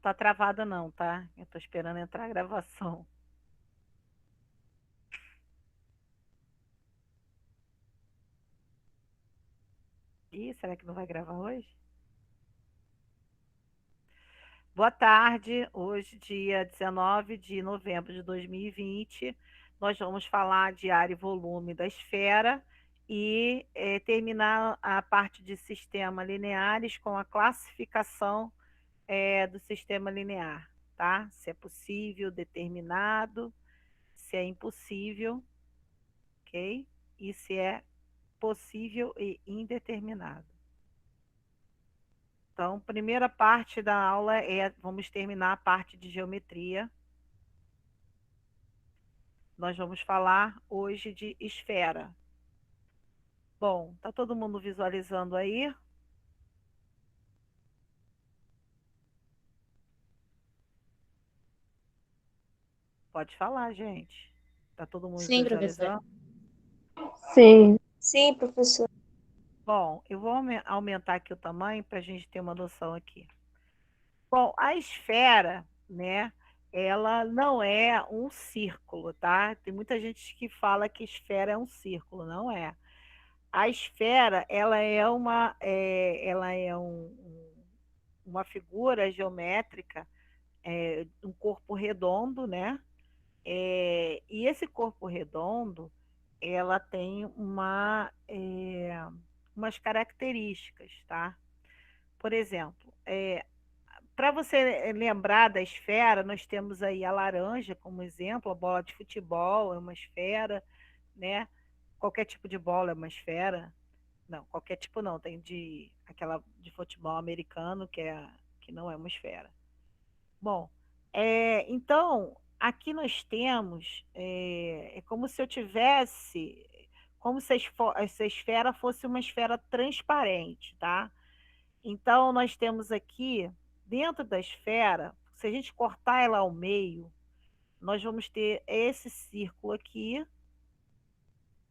Não tá travada não, tá? Eu tô esperando entrar a gravação. Ih, será que não vai gravar hoje? Boa tarde, hoje, dia 19 de novembro de 2020, nós vamos falar de área e volume da esfera e terminar a parte de sistema lineares com a classificação do sistema linear, tá? Se é possível, determinado, se é impossível, ok? E se é possível e indeterminado. Então, primeira parte da aula vamos terminar a parte de geometria. Nós vamos falar hoje de esfera. Bom, tá todo mundo visualizando aí? Pode falar, gente. Tá todo mundo Sim, professor. visualizando? Sim, Sim, professor. Bom, eu vou aumentar aqui o tamanho para a gente ter uma noção aqui. Bom, a esfera, né? Ela não é um círculo, tá? Tem muita gente que fala que esfera é um círculo, não é. A esfera, uma figura geométrica, um corpo redondo, né? E esse corpo redondo, ela tem umas características, tá? Por exemplo, para você lembrar da esfera, nós temos aí a laranja como exemplo, a bola de futebol é uma esfera, né? Qualquer tipo de bola é uma esfera. Não, qualquer tipo não, tem aquela de futebol americano que não é uma esfera. Bom, então aqui nós temos é como se eu tivesse, como se essa esfera fosse uma esfera transparente, tá? Então nós temos aqui dentro da esfera, se a gente cortar ela ao meio, nós vamos ter esse círculo aqui.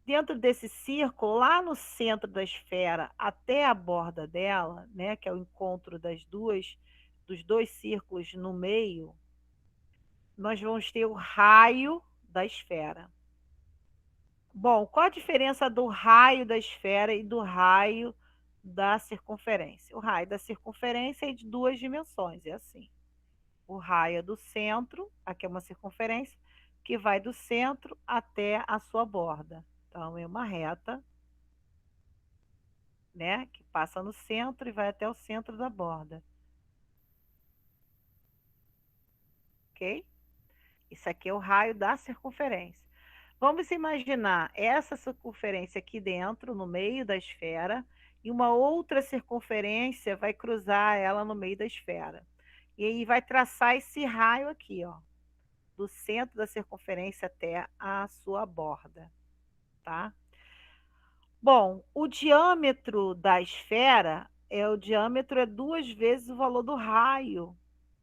Dentro desse círculo, lá no centro da esfera, até a borda dela, né, que é o encontro dos dois círculos no meio, nós vamos ter o raio da esfera. Bom, qual a diferença do raio da esfera e do raio da circunferência? O raio da circunferência é de duas dimensões, é assim. O raio é do centro, aqui é uma circunferência, que vai do centro até a sua borda. Então, é uma reta, né, que passa no centro e vai até o centro da borda. Ok? Isso aqui é o raio da circunferência. Vamos imaginar essa circunferência aqui dentro, no meio da esfera, e uma outra circunferência vai cruzar ela no meio da esfera. E aí vai traçar esse raio aqui, ó, do centro da circunferência até a sua borda, tá? Bom, o diâmetro da esfera o diâmetro é duas vezes o valor do raio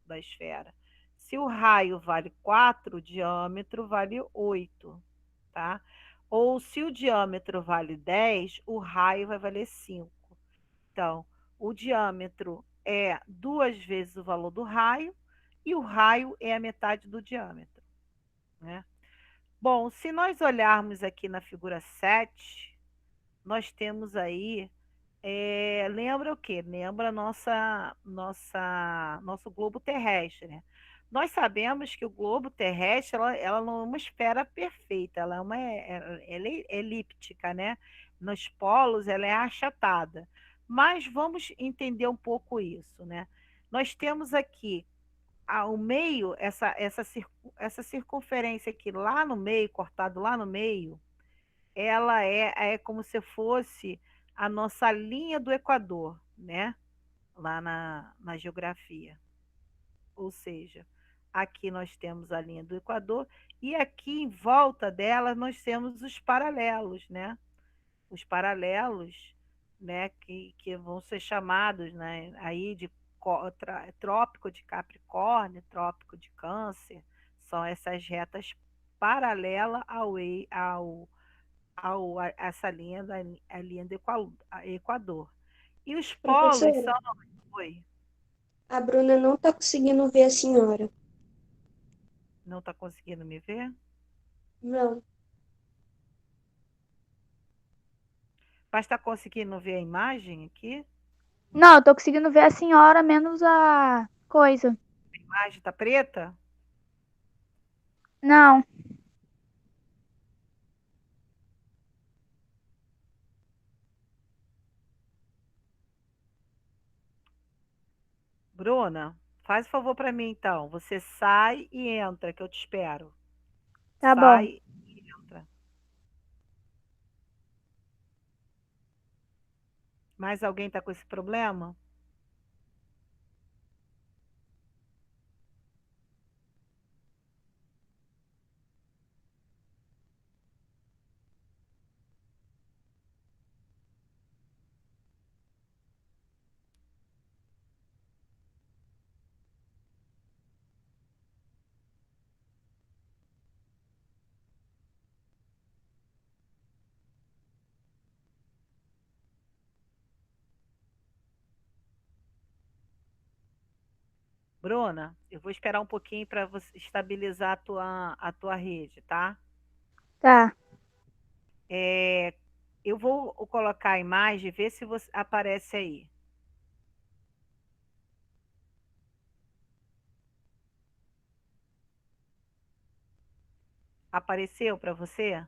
da esfera. Se o raio vale 4, o diâmetro vale 8, tá? Ou se o diâmetro vale 10, o raio vai valer 5. Então, o diâmetro é duas vezes o valor do raio e o raio é a metade do diâmetro, né? Bom, se nós olharmos aqui na figura 7, nós temos aí, lembra o quê? Lembra nosso globo terrestre, né? Nós sabemos que o globo terrestre, ela não é uma esfera perfeita, ela é elíptica, né? Nos polos ela é achatada. Mas vamos entender um pouco isso, né? Nós temos aqui ao meio, essa circunferência aqui lá no meio, cortado lá no meio, ela é como se fosse a nossa linha do Equador, né? Lá na geografia. Ou seja, aqui nós temos a linha do Equador e aqui em volta dela nós temos os paralelos, né? Os paralelos, né? Que vão ser chamados, né? Aí de trópico de Capricórnio, trópico de Câncer, são essas retas paralelas essa linha a linha do Equador. E os polos Professora, são. Oi. A Bruna não tá conseguindo ver a senhora. Não está conseguindo me ver? Não. Mas está conseguindo ver a imagem aqui? Não, eu tô conseguindo ver a senhora menos a coisa. A imagem está preta? Não. Bruna, faz o favor para mim então. Você sai e entra, que eu te espero. Tá bom. Sai e entra. Mais alguém está com esse problema? Bruna, eu vou esperar um pouquinho para você estabilizar a tua rede, tá? Tá. É, eu vou colocar a imagem, ver se você aparece aí. Apareceu para você?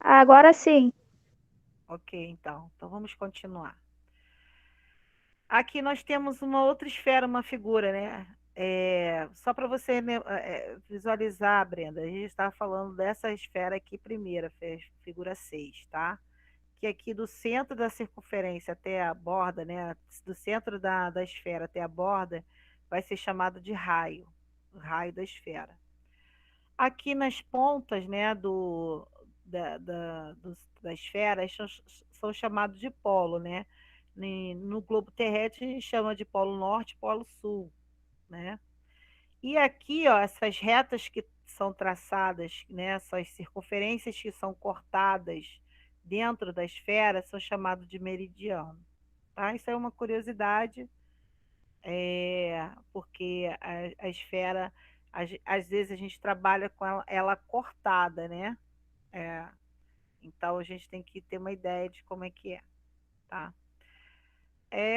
Agora sim. Ok, então. Então vamos continuar. Aqui nós temos uma outra esfera, uma figura, né? Só para você, né, visualizar, Brenda, a gente estava falando dessa esfera aqui primeira, figura 6, tá? Que aqui do centro da circunferência até a borda, né? Do centro da esfera até a borda, vai ser chamado de raio, o raio da esfera. Aqui nas pontas, né, da esfera, são chamados de polo, né? No globo terrestre a gente chama de polo norte e polo sul, né? E aqui, ó, essas retas que são traçadas, né, essas circunferências que são cortadas dentro da esfera são chamados de meridiano, tá? Isso é uma curiosidade, porque a esfera, às vezes a gente trabalha com ela cortada, né? É, então a gente tem que ter uma ideia de como é que é, tá?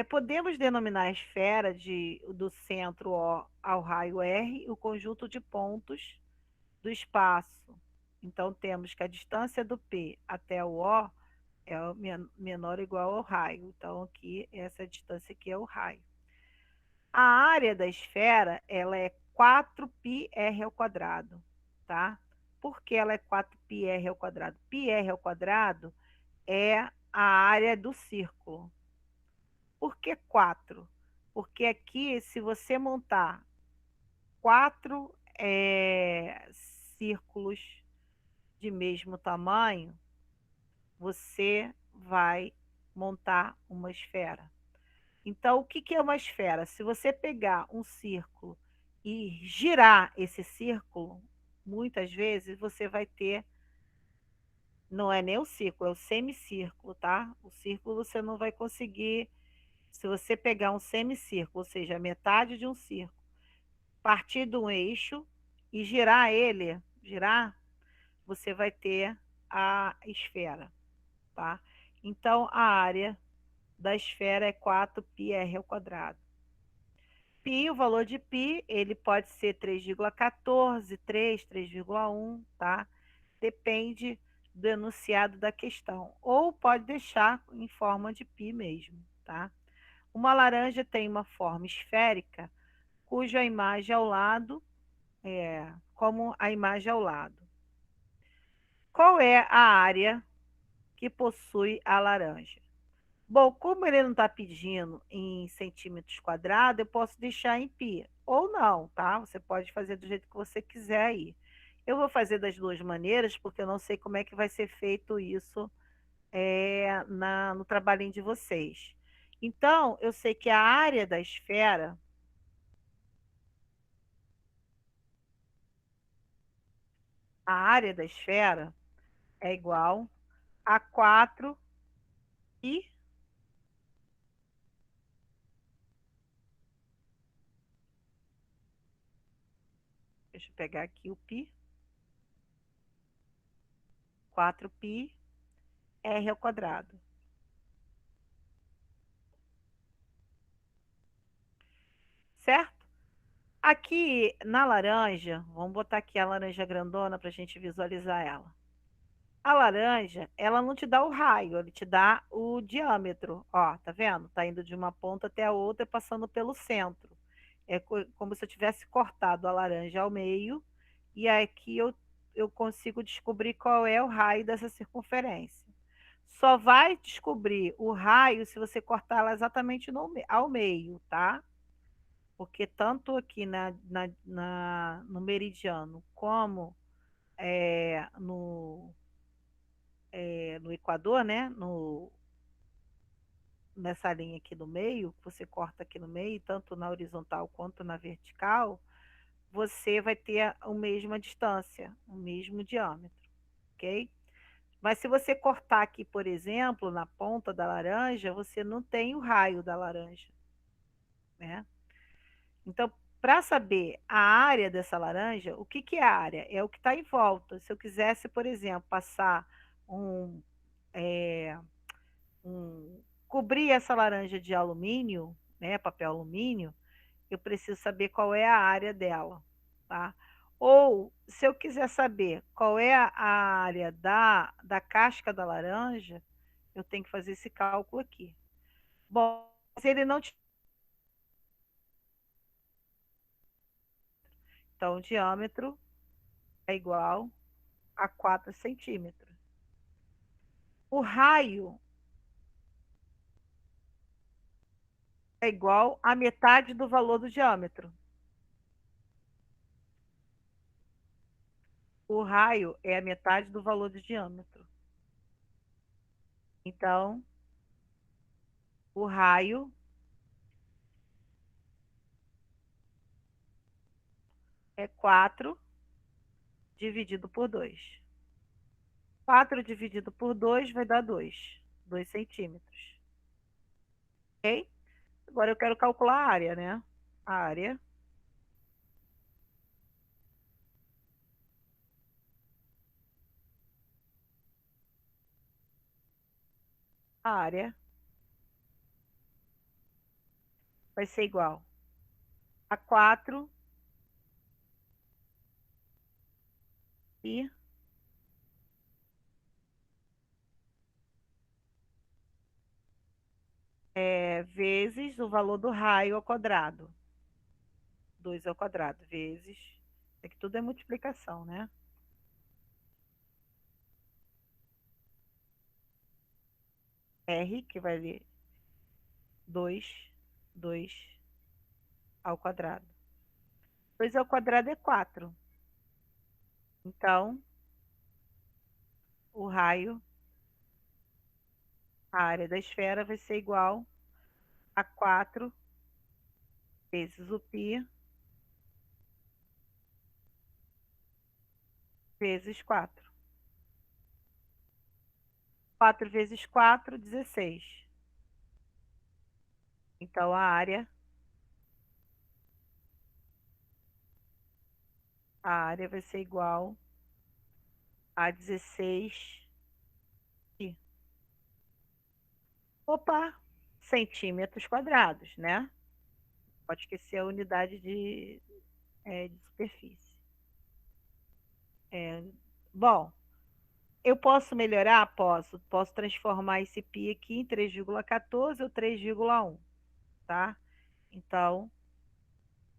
Podemos denominar a esfera do centro O ao raio R o conjunto de pontos do espaço. Então temos que a distância do P até o O é menor ou igual ao raio. Então aqui, essa distância aqui é o raio. A área da esfera, ela é 4πr ao quadrado, tá? Por que ela é 4πr ao quadrado? Πr ao quadrado é a área do círculo. Por que 4? Porque aqui, se você montar 4 círculos de mesmo tamanho, você vai montar uma esfera. Então, o que é uma esfera? Se você pegar um círculo e girar esse círculo, muitas vezes você vai ter, não é nem o círculo, é o semicírculo, tá? O círculo você não vai conseguir, se você pegar um semicírculo, ou seja, a metade de um círculo, partir de um eixo e girar ele, você vai ter a esfera, tá? Então, a área da esfera é 4πr ao quadrado. Π, o valor de π, ele pode ser 3,14, 3, 3,1, tá? Depende do enunciado da questão. Ou pode deixar em forma de π mesmo, tá? Uma laranja tem uma forma esférica, cuja imagem ao lado como a imagem ao lado. Qual é a área que possui a laranja? Bom, como ele não está pedindo em centímetros quadrados, eu posso deixar em pi. Ou não, tá? Você pode fazer do jeito que você quiser aí. Eu vou fazer das duas maneiras, porque eu não sei como é que vai ser feito isso no trabalhinho de vocês. Então, eu sei que a área da esfera é igual a 4 pi Deixa eu pegar aqui o π. 4π r ao quadrado. Certo? Aqui na laranja, vamos botar aqui a laranja grandona para a gente visualizar ela. A laranja, ela não te dá o raio, ele te dá o diâmetro. Ó, tá vendo? Tá indo de uma ponta até a outra, passando pelo centro. É como se eu tivesse cortado a laranja ao meio, e aqui eu consigo descobrir qual é o raio dessa circunferência. Só vai descobrir o raio se você cortar ela exatamente ao meio, tá? Porque tanto aqui no meridiano como no Equador, né? Nessa linha aqui no meio, você corta aqui no meio, tanto na horizontal quanto na vertical, você vai ter a mesma distância, o mesmo diâmetro, ok? Mas se você cortar aqui, por exemplo, na ponta da laranja, você não tem o raio da laranja, né? Então, para saber a área dessa laranja, o que, que é a área? É o que está em volta. Se eu quisesse, por exemplo, passar um, é, cobrir essa laranja de alumínio, né, papel alumínio, eu preciso saber qual é a área dela, tá? Ou, se eu quiser saber qual é a área da casca da laranja, eu tenho que fazer esse cálculo aqui. Bom, se ele não... Então, o diâmetro é igual a 4 centímetros. O raio é igual a metade do valor do diâmetro. O raio é a metade do valor do diâmetro. Então, o raio é 4 dividido por 2. 4 dividido por 2 vai dar 2 centímetros. Ok? Agora eu quero calcular a área, né? A área a área vai ser igual a 4 e vezes o valor do raio ao quadrado. 2 ao quadrado, vezes... Aqui tudo é multiplicação, né? R, que vai vir 2 ao quadrado. 2 ao quadrado é 4. Então, o raio, a área da esfera vai ser igual a 4 vezes o π vezes 4. 4 vezes 4, 16. Então, a área vai ser igual a 16 π. Opa, centímetros quadrados, né? Pode esquecer a unidade de superfície. Bom, eu posso melhorar? Posso. Posso transformar esse π aqui em 3,14 ou 3,1, tá? Então,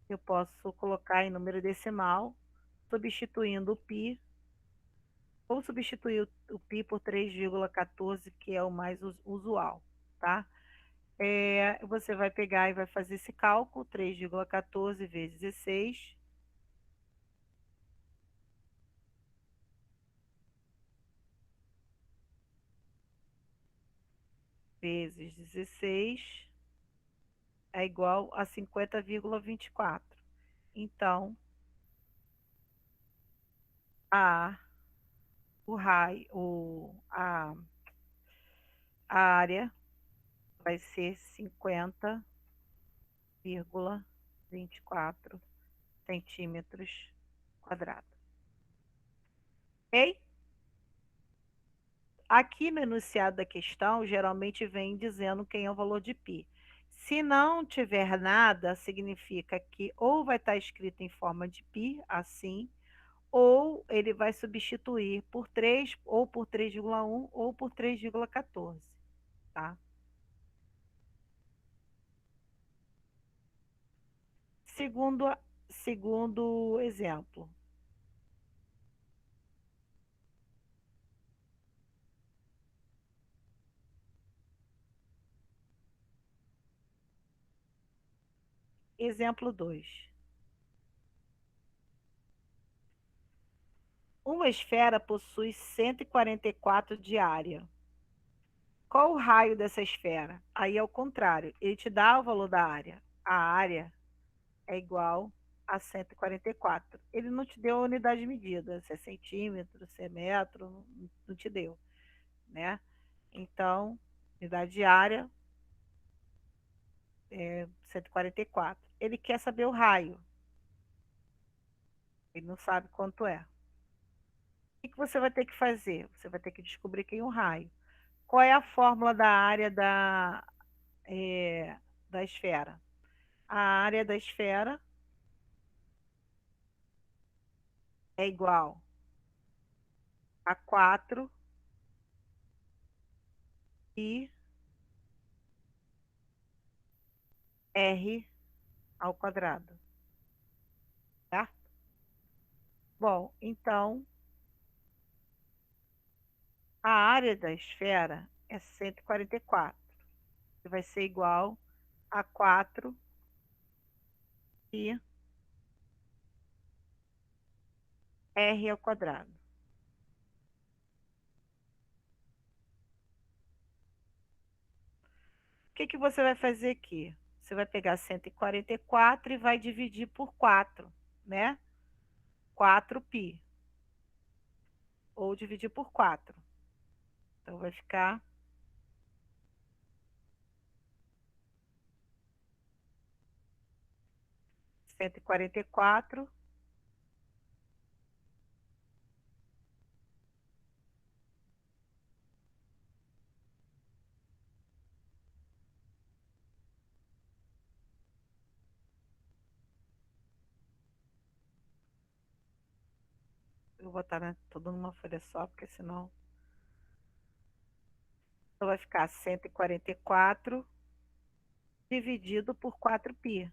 eu posso colocar em número decimal, substituindo o π, ou substituir o π por 3,14, que é o mais usual, tá? Você vai pegar e vai fazer esse cálculo, 3,14 vezes 16, vezes 16, é igual a 50,24. Então, a, o raio, a área vai ser 50,24 centímetros quadrado. Ok? Aqui no enunciado da questão, geralmente vem dizendo quem é o valor de π. Se não tiver nada, significa que ou vai estar escrito em forma de π, assim, ou ele vai substituir por 3, ou por 3,1, ou por 3,14, tá? Segundo exemplo. Exemplo 2. Uma esfera possui 144 de área. Qual o raio dessa esfera? Aí é o contrário. Ele te dá o valor da área. A área é igual a 144. Ele não te deu a unidade de medida, se é centímetro, se é metro, não te deu, né? Então, unidade de área é 144. Ele quer saber o raio. Ele não sabe quanto é. O que você vai ter que fazer? Você vai ter que descobrir quem é o raio. Qual é a fórmula da área da esfera? A área da esfera é igual a 4 e r ao quadrado, tá? Bom, então a área da esfera é 144, que vai ser igual a 4 e r ao quadrado. O que você vai fazer aqui? Você vai pegar 144 e vai dividir por 4, né? 4π. Ou dividir por 4. Então vai ficar 144. Eu vou botar, né, tudo numa folha só, porque senão... Então vai ficar 144 dividido por 4π.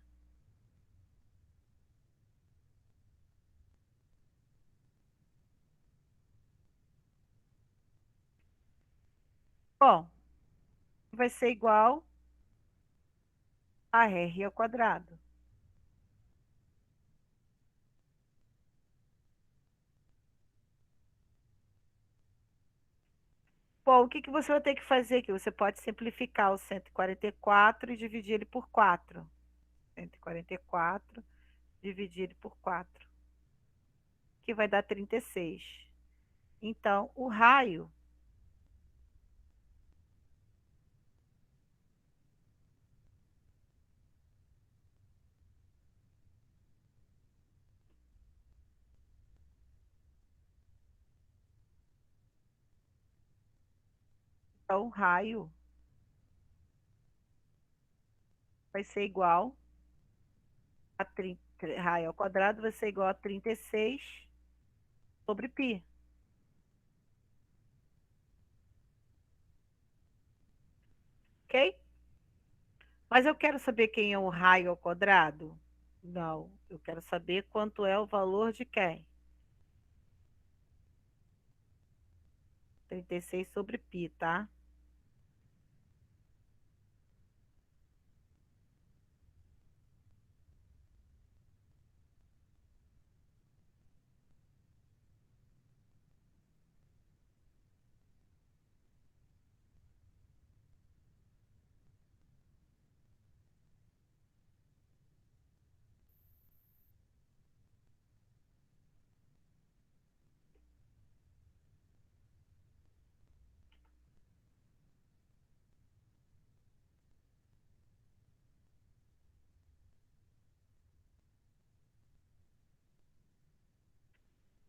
Bom, vai ser igual a r ao quadrado. Bom, o que você vai ter que fazer aqui? Você pode simplificar o 144 e dividir ele por 4. 144 dividir ele por 4, que vai dar 36. Então, o raio, então, o raio vai ser igual a 30, raio ao quadrado vai ser igual a 36 sobre π. Ok? Mas eu quero saber quem é o raio ao quadrado? Não, eu quero saber quanto é o valor de quem? 36 sobre π, tá?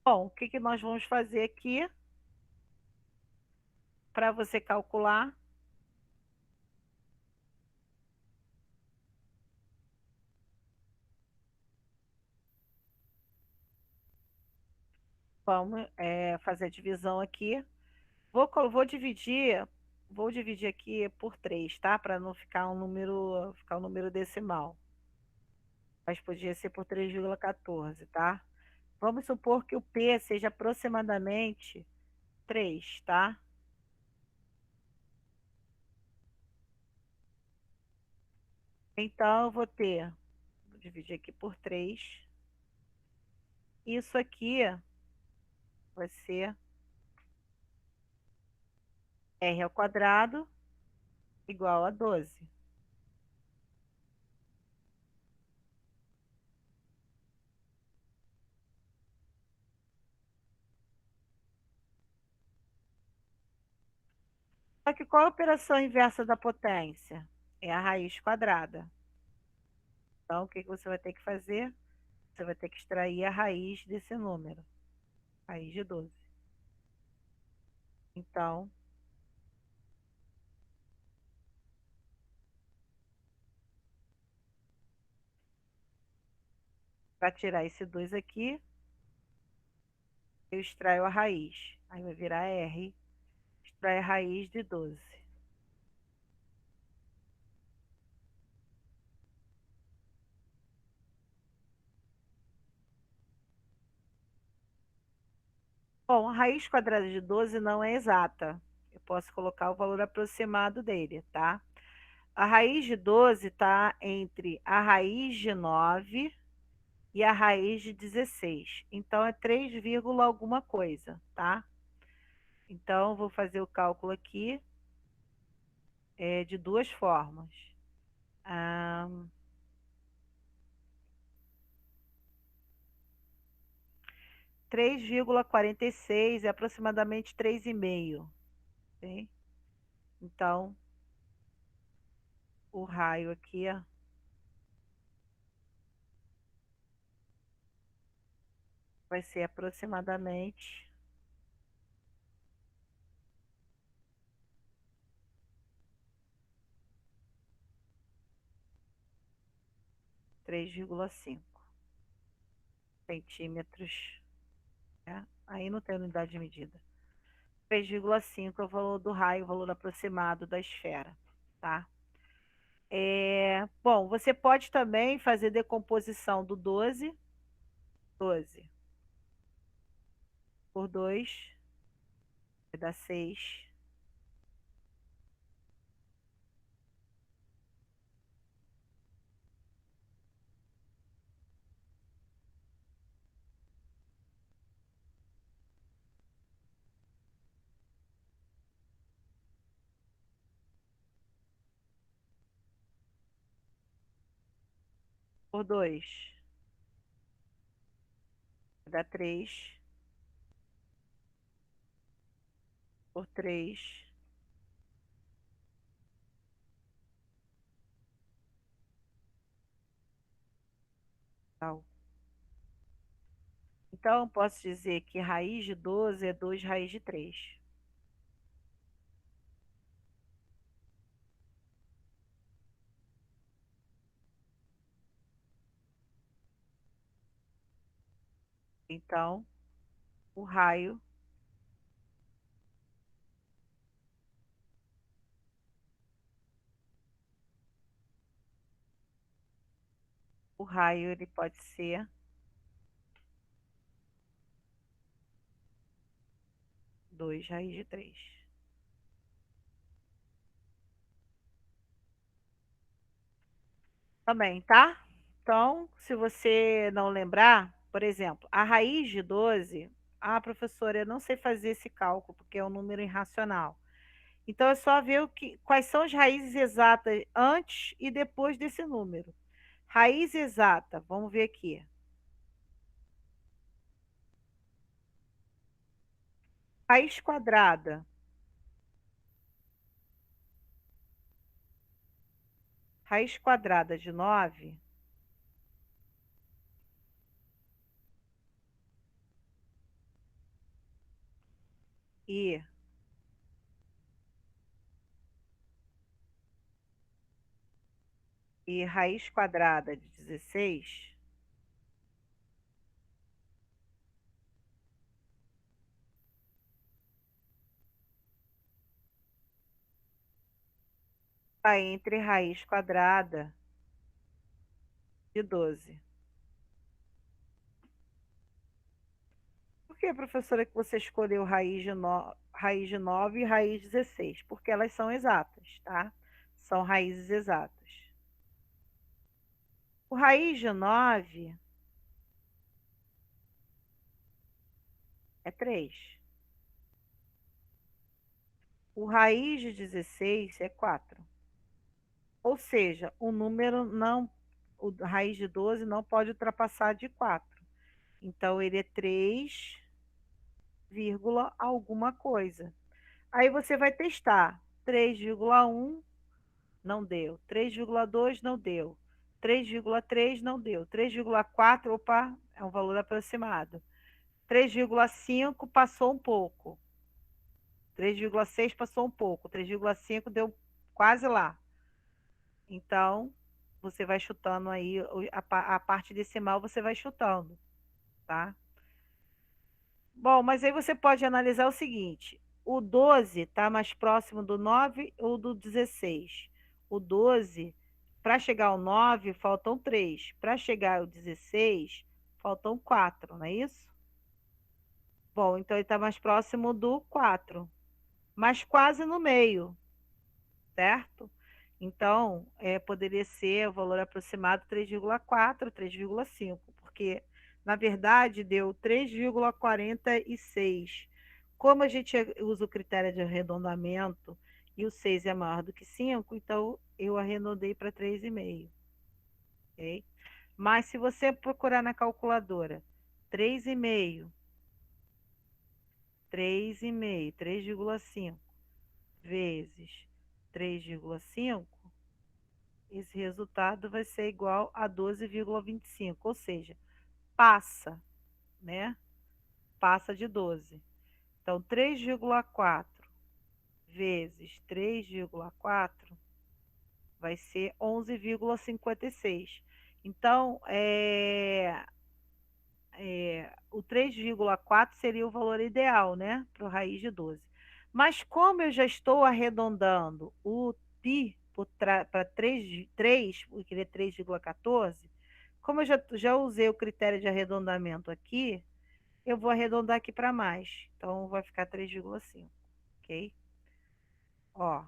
Bom, o que que nós vamos fazer aqui para você calcular? Vamos fazer a divisão aqui. Vou dividir aqui por 3, tá? Para não ficar um número decimal. Mas podia ser por 3,14, tá? Vamos supor que o P seja aproximadamente 3, tá? Então, vou dividir aqui por 3. Isso aqui vai ser R ao quadrado igual a 12. Só que qual é a operação inversa da potência? É a raiz quadrada. Então, o que que você vai ter que fazer? Você vai ter que extrair a raiz desse número, raiz de 12. Então, para tirar esse 2 aqui, eu extraio a raiz. Aí vai virar R, extrai a raiz de 12. Bom, a raiz quadrada de 12 não é exata. Eu posso colocar o valor aproximado dele, tá? A raiz de 12 está entre a raiz de 9 e a raiz de 16. Então, é 3, alguma coisa, tá? Então, vou fazer o cálculo aqui de duas formas. Ah, 3,46 é aproximadamente 3,5. Ok? Então, o raio aqui ó, vai ser aproximadamente 3,5 centímetros. Né? Aí não tem unidade de medida. 3,5 é o valor do raio, o valor aproximado da esfera, tá? Bom, você pode também fazer decomposição do 12 por 2, vai dar 6, por 2, vai dar 3, por 3, tal. Então, posso dizer que raiz de 12 é 2 raiz de 3. Então, o raio, ele pode ser 2 raiz de 3. Também, tá? Então, se você não lembrar, por exemplo, a raiz de 12, professora, eu não sei fazer esse cálculo, porque é um número irracional. Então, é só ver quais são as raízes exatas antes e depois desse número. Raiz exata, vamos ver aqui. Raiz quadrada. Raiz quadrada de 9 E raiz quadrada de 16 está entre raiz quadrada de 12. Por que, professora, que você escolheu raiz de 9 e raiz de 16? Porque elas são exatas, tá? São raízes exatas. O raiz de 9 é 3. O raiz de 16 é 4. Ou seja, o número não, o raiz de 12 não pode ultrapassar de 4. Então, ele é 3, vírgula alguma coisa. Aí você vai testar. 3,1 não deu. 3,2 não deu. 3,3 não deu. 3,4, opa, é um valor aproximado. 3,5 passou um pouco. 3,6 passou um pouco. 3,5 deu quase lá. Então, você vai chutando aí, a parte decimal você vai chutando, tá? Bom, mas aí você pode analisar o seguinte: o 12 está mais próximo do 9 ou do 16? O 12, para chegar ao 9, faltam 3. Para chegar ao 16, faltam 4, não é isso? Bom, então ele está mais próximo do 4, mas quase no meio, certo? Então, poderia ser o valor aproximado 3,4, 3,5, porque, na verdade, deu 3,46. Como a gente usa o critério de arredondamento e o 6 é maior do que 5, então eu arredondei para 3,5. Ok? Mas se você procurar na calculadora 3,5, 3,5, 3,5 vezes 3,5, esse resultado vai ser igual a 12,25, ou seja, passa, né? Passa de 12. Então, 3,4 vezes 3,4 vai ser 11,56. Então, o 3,4 seria o valor ideal, né? Para o raiz de 12. Mas como eu já estou arredondando o π para 3, porque ele é 3,14, como eu já usei o critério de arredondamento aqui, eu vou arredondar aqui para mais. Então, vai ficar 3,5, ok? Ó,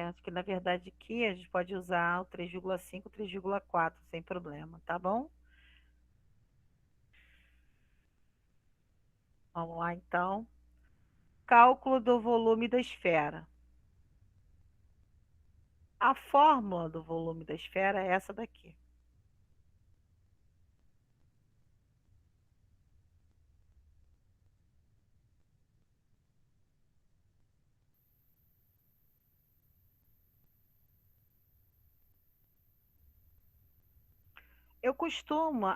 acho que na verdade aqui a gente pode usar o 3,5, 3,4 sem problema, tá bom? Vamos lá, então. Cálculo do volume da esfera. A fórmula do volume da esfera é essa daqui. Eu costumo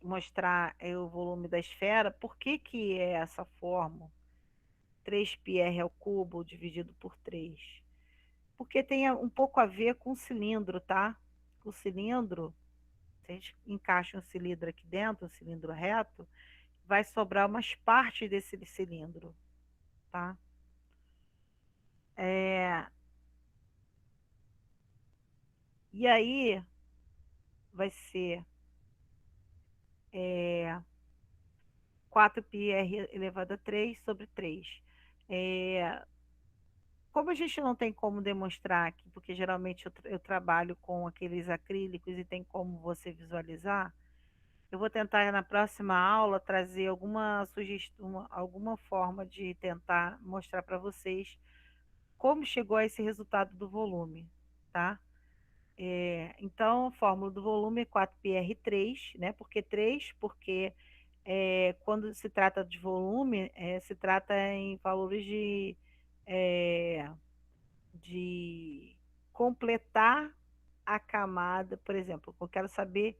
mostrar o volume da esfera. Por que que é essa fórmula? 3πr ao cubo dividido por 3. Porque tem um pouco a ver com o cilindro, tá? O cilindro, se a gente encaixa um cilindro aqui dentro, um cilindro reto, vai sobrar umas partes desse cilindro, tá? E aí vai ser 4πr elevado a 3 sobre 3. Como a gente não tem como demonstrar aqui, porque geralmente eu trabalho com aqueles acrílicos e tem como você visualizar, eu vou tentar na próxima aula trazer alguma sugestão, alguma forma de tentar mostrar para vocês como chegou a esse resultado do volume, tá? Então, a fórmula do volume é 4πr3, né? Por que 3? Porque quando se trata de volume, se trata em valores é, de completar a camada. Por exemplo, eu quero saber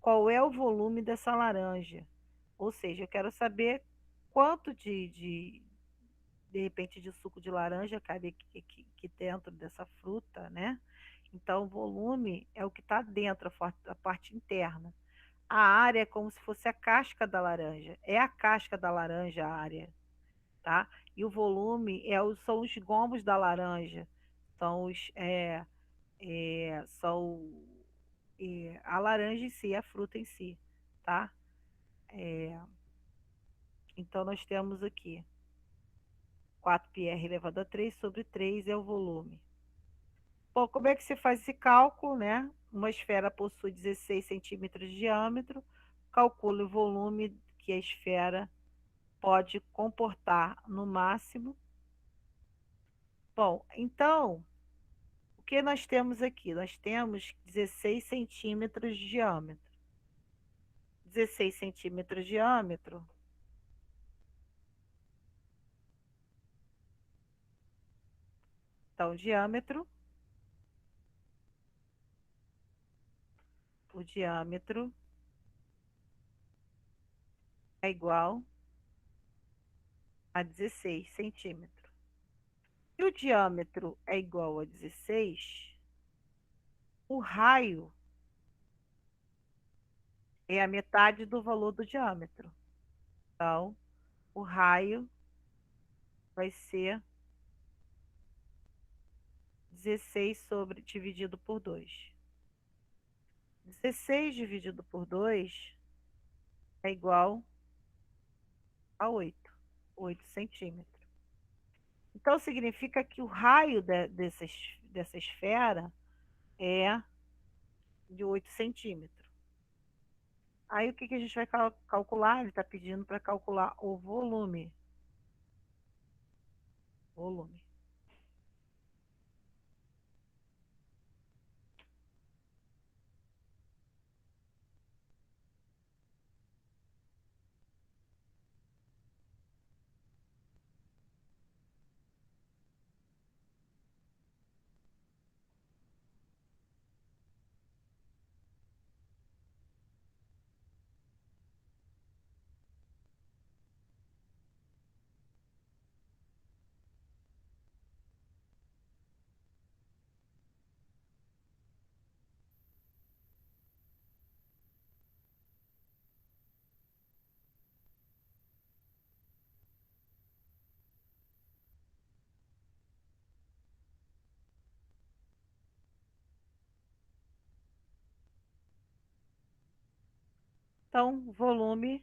qual é o volume dessa laranja. Ou seja, eu quero saber quanto de repente, de suco de laranja cabe aqui dentro dessa fruta, né? Então, o volume é o que está dentro, a parte interna. A área é como se fosse a casca da laranja. É a casca da laranja a área, tá? E o volume são os gomos da laranja. São são a laranja em si, a fruta em si, tá? Então, nós temos aqui 4πr elevado a 3 sobre 3 é o volume. Bom, como é que se faz esse cálculo, né? Uma esfera possui 16 centímetros de diâmetro. Calcule o volume que a esfera pode comportar no máximo. Bom, então, o que nós temos aqui? Nós temos 16 centímetros de diâmetro. 16 centímetros de diâmetro. Então, o diâmetro é igual a 16 centímetros. Se o diâmetro é igual a 16, o raio é a metade do valor do diâmetro. Então, o raio vai ser 16 dividido por 2. 16 dividido por 2 é igual a 8 centímetros. Então, significa que o raio dessa esfera é de 8 centímetros. Aí, o que a gente vai calcular? Ele está pedindo para calcular o volume. Volume. Então, o volume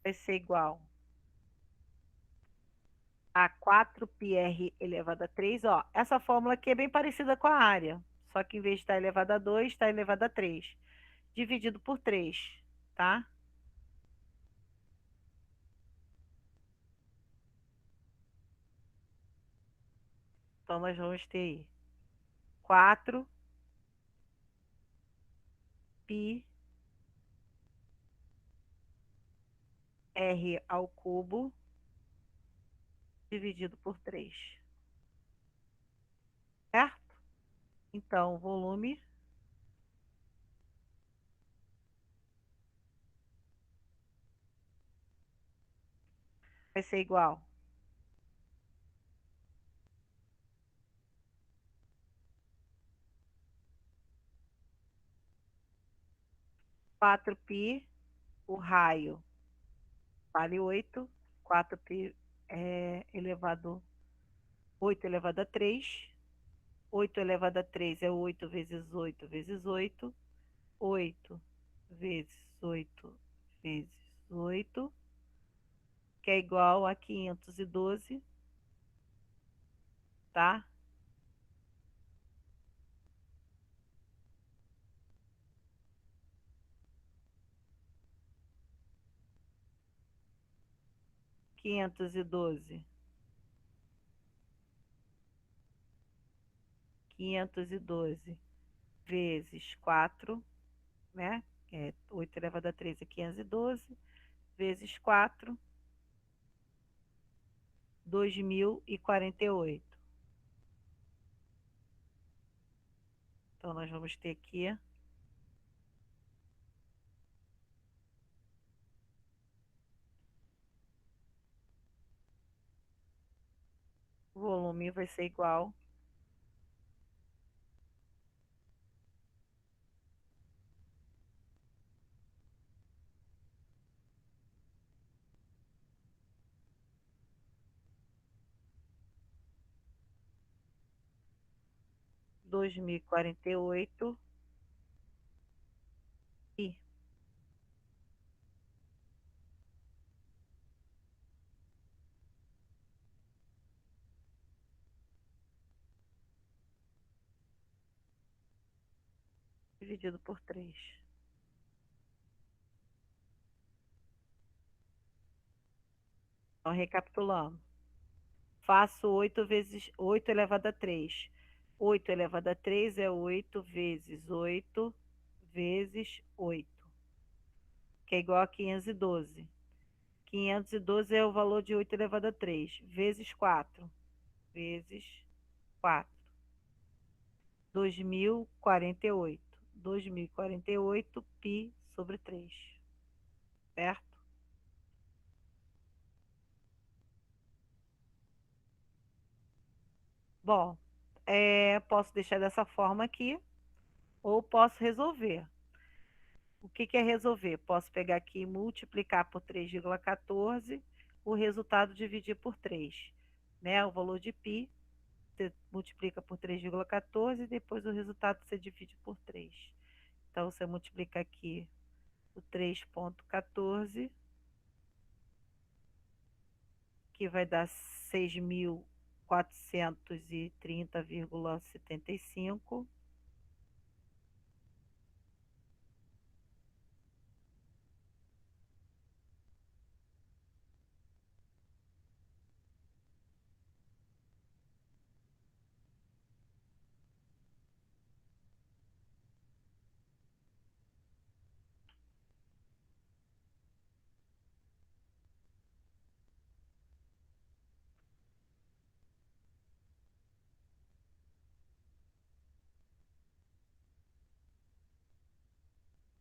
vai ser igual a 4πr elevado a 3. Ó, essa fórmula aqui é bem parecida com a área, só que em vez de estar elevado a 2, está elevado a 3, dividido por 3, tá? Então, nós vamos ter aí 4 π r ao cubo dividido por 3, certo? Então, o volume vai ser igual 4π, o raio vale 8, 4π elevado 8 elevado a 3, 8 elevado a 3 é 8 vezes 8 vezes 8, 8 vezes 8 vezes 8, que é igual a 512, tá? 512 512 vezes 4, né? 8 elevado a 3 é 512, vezes 4, 2048. Então, nós vamos ter aqui o volume vai ser igual a 2048 pi. Dividido por 3. Então, recapitulando. Faço 8 vezes 8 elevado a 3. 8 elevado a 3 é 8 vezes 8 vezes 8, que é igual a 512. 512 é o valor de 8 elevado a 3, vezes 4, vezes 4. 2048. 2048 pi sobre 3, certo? Bom, posso deixar dessa forma aqui, ou posso resolver. O que que é resolver? Posso pegar aqui e multiplicar por 3,14, o resultado dividir por 3, né? O valor de π, você multiplica por 3,14 e depois o resultado você divide por 3. Então, você multiplica aqui o 3,14, que vai dar 6.430,75.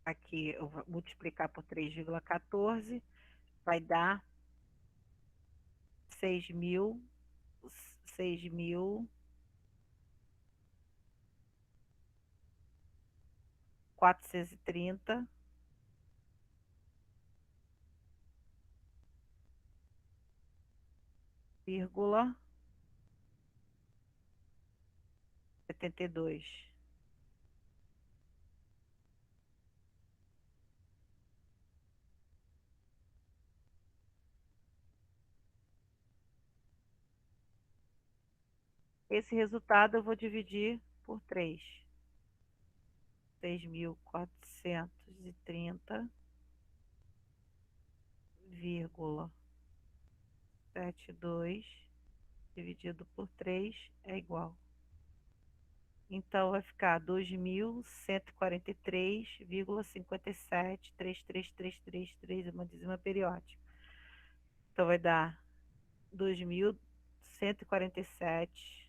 Aqui eu vou multiplicar por 3,14, vai dar 6.430, vírgula 72. Esse resultado eu vou dividir por 3. 6.430, vírgula 72 dividido por 3 é igual. Então, vai ficar 2.143,573333, uma dizima periódica. Então, vai dar 2.147,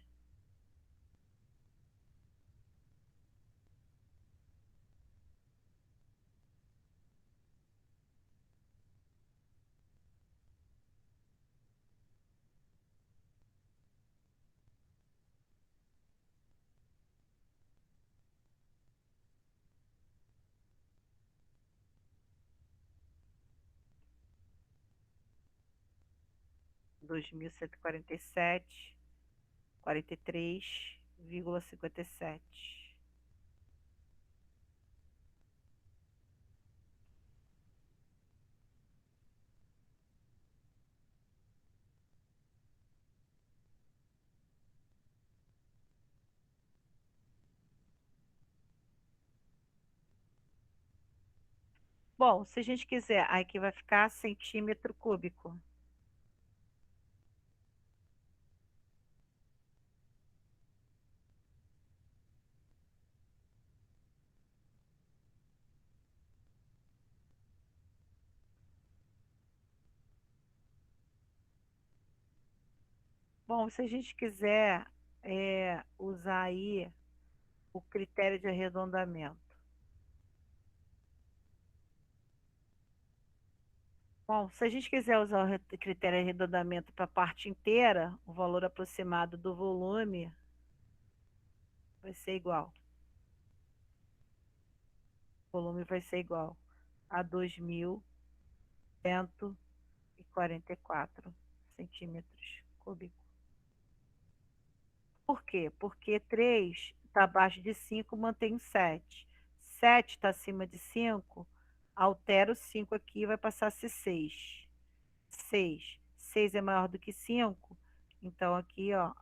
dois mil cento e quarenta e sete, 43,57. Bom, se a gente quiser, aqui vai ficar centímetro cúbico. Bom, se a gente quiser usar aí o critério de arredondamento. Bom, se a gente quiser usar o critério de arredondamento para a parte inteira, o valor aproximado do volume vai ser igual. O volume vai ser igual a 2.144 centímetros cúbicos. Por quê? Porque 3 está abaixo de 5, mantém o 7. 7 está acima de 5, altera o 5 aqui e vai passar a ser 6. 6. 6 é maior do que 5, então aqui, ó,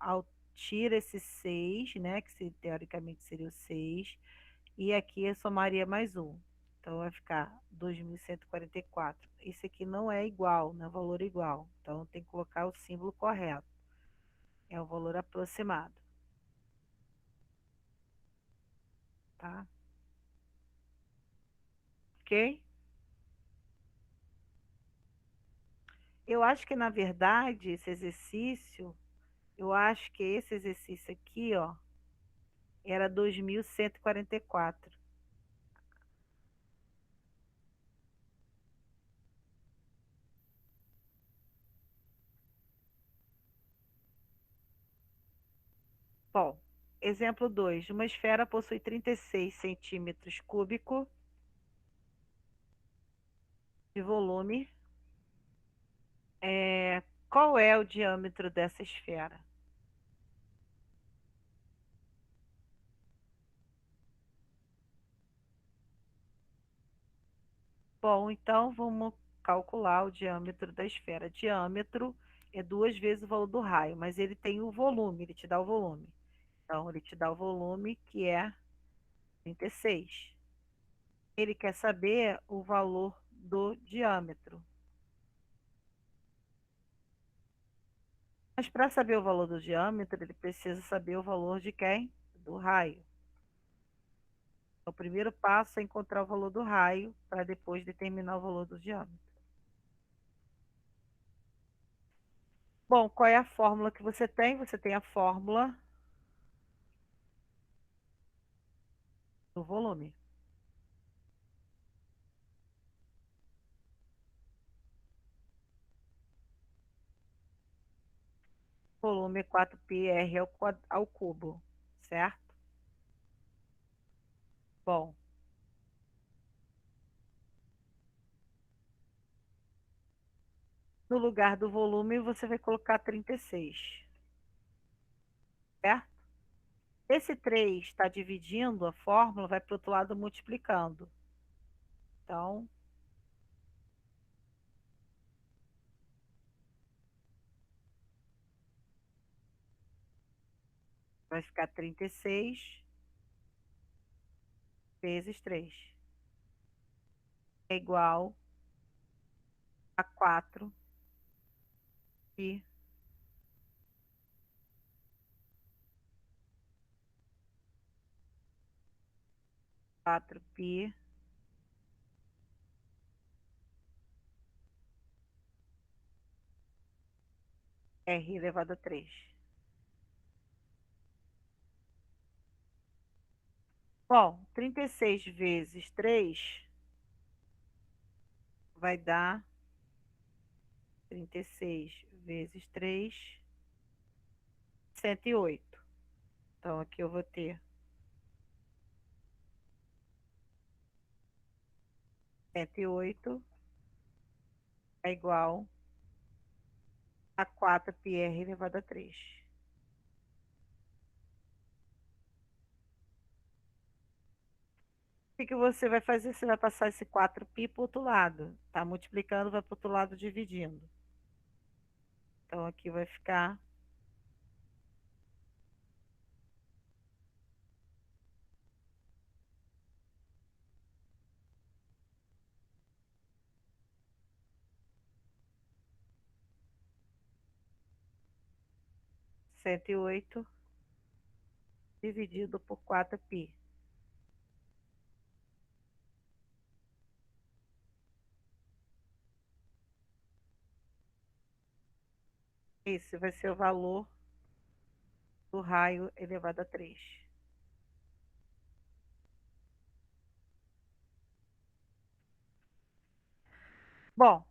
tira esse 6, né, que teoricamente seria o 6, e aqui eu somaria mais um. Então vai ficar 2.144. Esse aqui não é igual, não é valor igual. Então tem que colocar o símbolo correto. É o valor aproximado. Tá? Ok? Eu acho que, na verdade, esse exercício aqui, ó, era 2.144. Bom, exemplo 2. Uma esfera possui 36 centímetros cúbicos de volume. Qual é o diâmetro dessa esfera? Bom, então vamos calcular o diâmetro da esfera. Diâmetro é 2 vezes o valor do raio, mas ele tem o volume, ele te dá o volume. Então, ele te dá o volume, que é 36. Ele quer saber o valor do diâmetro. Mas para saber o valor do diâmetro, ele precisa saber o valor de quem? Do raio. O primeiro passo é encontrar o valor do raio para depois determinar o valor do diâmetro. Bom, qual é a fórmula que você tem? Você tem a fórmula do volume. Volume é 4πr ao cubo, certo? Bom, no lugar do volume você vai colocar 36, certo? Esse 3 está dividindo a fórmula, vai para o outro lado multiplicando. Então, vai ficar 36 vezes 3 é igual a 4 pi 4π r elevado a 3. Bom, 36 vezes 3 vai dar 36 vezes 3, 108. Então, aqui eu vou ter 108 é igual a 4πr elevado a 3. O que você vai fazer? Você vai passar esse 4π para o outro lado. Tá multiplicando, vai para o outro lado dividindo. Então, aqui vai ficar 108 dividido por 4π. Esse vai ser o valor do raio elevado a 3. Bom,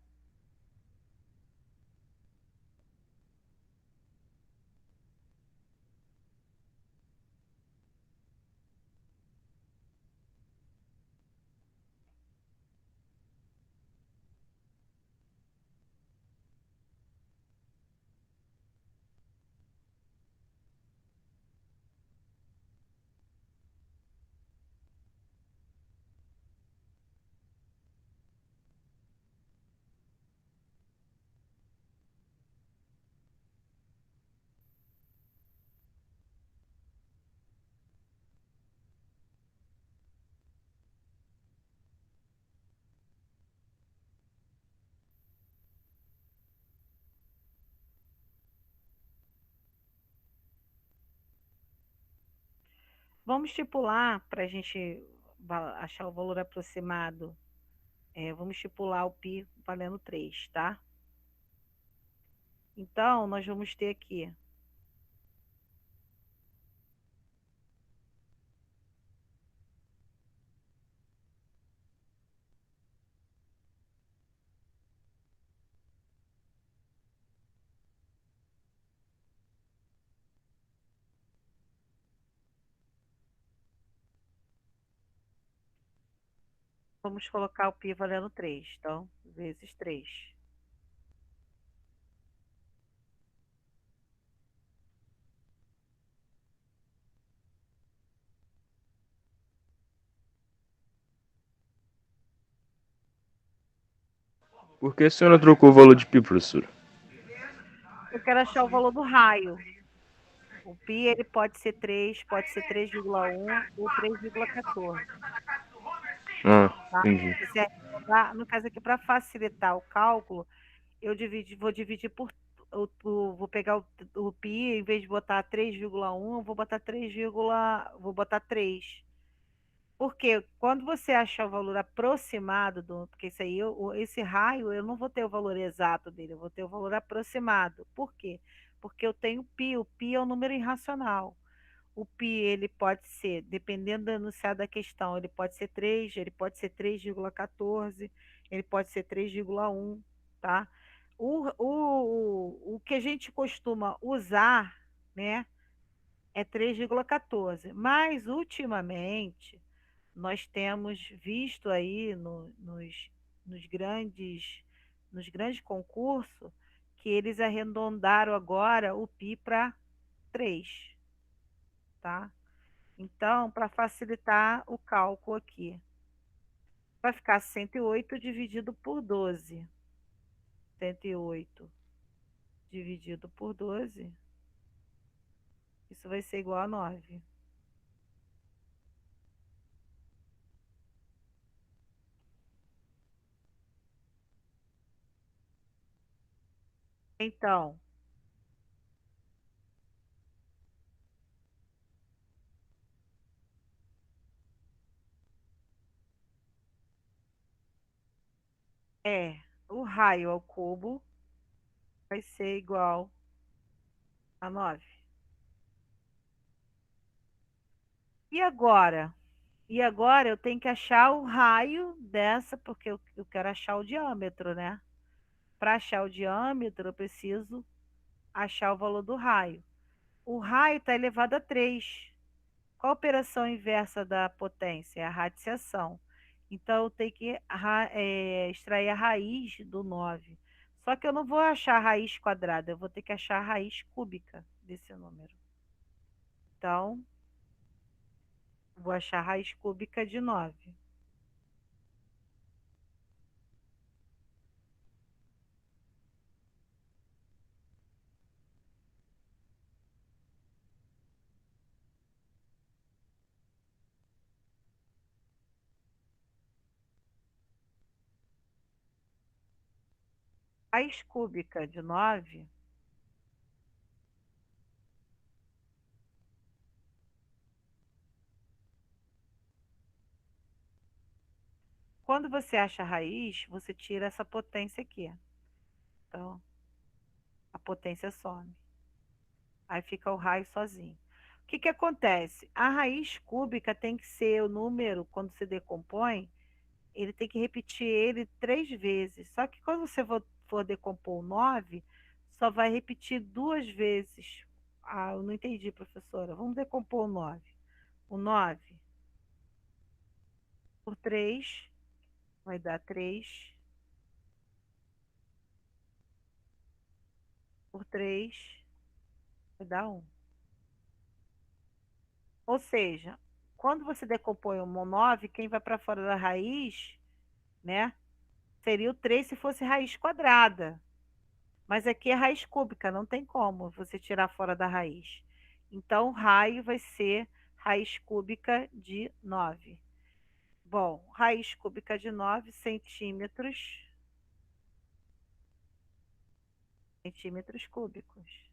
vamos estipular para a gente achar o valor aproximado. Vamos estipular o π valendo 3, tá? Então, nós vamos ter aqui vamos colocar o π valendo 3, então, vezes 3. Por que a senhora trocou o valor de pi, professora? Eu quero achar o valor do raio. O π ele pode ser 3, pode ser 3,1 ou 3,14. Ah, Tá? entendi. No caso aqui, para facilitar o cálculo, vou dividir por. Vou pegar o π, em vez de botar 3,1, eu vou botar 3, vou botar 3. Porque quando você achar o valor aproximado porque isso aí, esse raio, eu não vou ter o valor exato dele, eu vou ter o valor aproximado. Por quê? Porque eu tenho π, o π é um número irracional. O π, ele pode ser, dependendo do enunciado da questão, ele pode ser 3, ele pode ser 3,14, ele pode ser 3,1, tá? O que a gente costuma usar, né, é 3,14. Mas, ultimamente, nós temos visto aí nos grandes, nos grandes concursos que eles arredondaram agora o π para 3, tá? Então, para facilitar o cálculo aqui, vai ficar 108 dividido por 12. 108 dividido por 12, isso vai ser igual a 9. Então, o raio ao cubo vai ser igual a 9. E agora? E agora eu tenho que achar o raio dessa, porque eu quero achar o diâmetro, né? Para achar o diâmetro, eu preciso achar o valor do raio. O raio está elevado a 3. Qual a operação inversa da potência? É a radiciação. Então, eu tenho que extrair a raiz do 9. Só que eu não vou achar a raiz quadrada, eu vou ter que achar a raiz cúbica desse número. Então, vou achar a raiz cúbica de 9. Raiz cúbica de 9, quando você acha a raiz, você tira essa potência aqui. Então, a potência some. Aí fica o raio sozinho. O que que acontece? A raiz cúbica tem que ser o número, quando se decompõe, ele tem que repetir ele 3 vezes. Só que quando você for decompor o 9, só vai repetir 2 vezes. Ah, eu não entendi, professora. Vamos decompor o 9. O 9 por 3 vai dar 3. Por 3 vai dar 1. Ou seja, quando você decompõe o 9, quem vai para fora da raiz, né? Seria o 3 se fosse raiz quadrada. Mas aqui é raiz cúbica, não tem como você tirar fora da raiz. Então, o raio vai ser raiz cúbica de 9. Bom, raiz cúbica de 9 centímetros, centímetros cúbicos.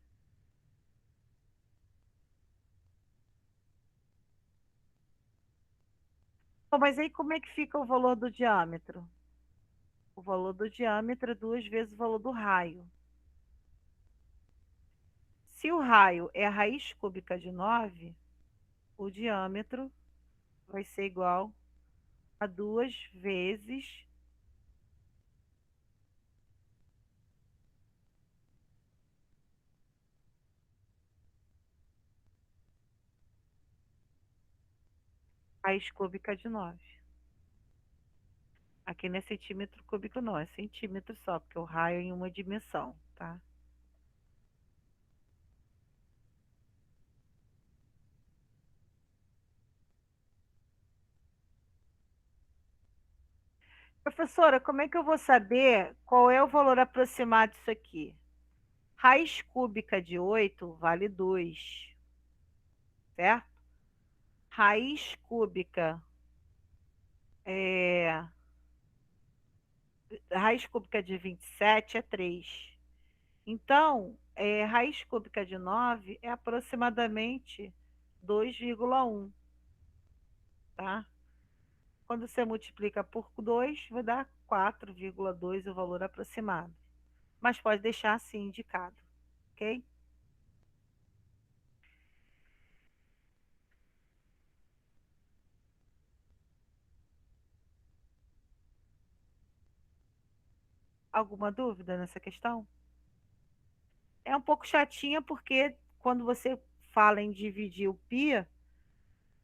Bom, mas aí como é que fica o valor do diâmetro? O valor do diâmetro é 2 vezes o valor do raio. Se o raio é a raiz cúbica de 9, o diâmetro vai ser igual a 2 vezes raiz cúbica de 9. Aqui não é centímetro cúbico, não, é centímetro só, porque o raio é em uma dimensão, tá? Professora, como é que eu vou saber qual é o valor aproximado disso aqui? Raiz cúbica de 8 vale 2, certo? Raiz cúbica raiz cúbica de 27 é 3. Então, raiz cúbica de 9 é aproximadamente 2,1, tá? Quando você multiplica por 2, vai dar 4,2 o valor aproximado. Mas pode deixar assim indicado, ok? Alguma dúvida nessa questão? É um pouco chatinha porque quando você fala em dividir o π,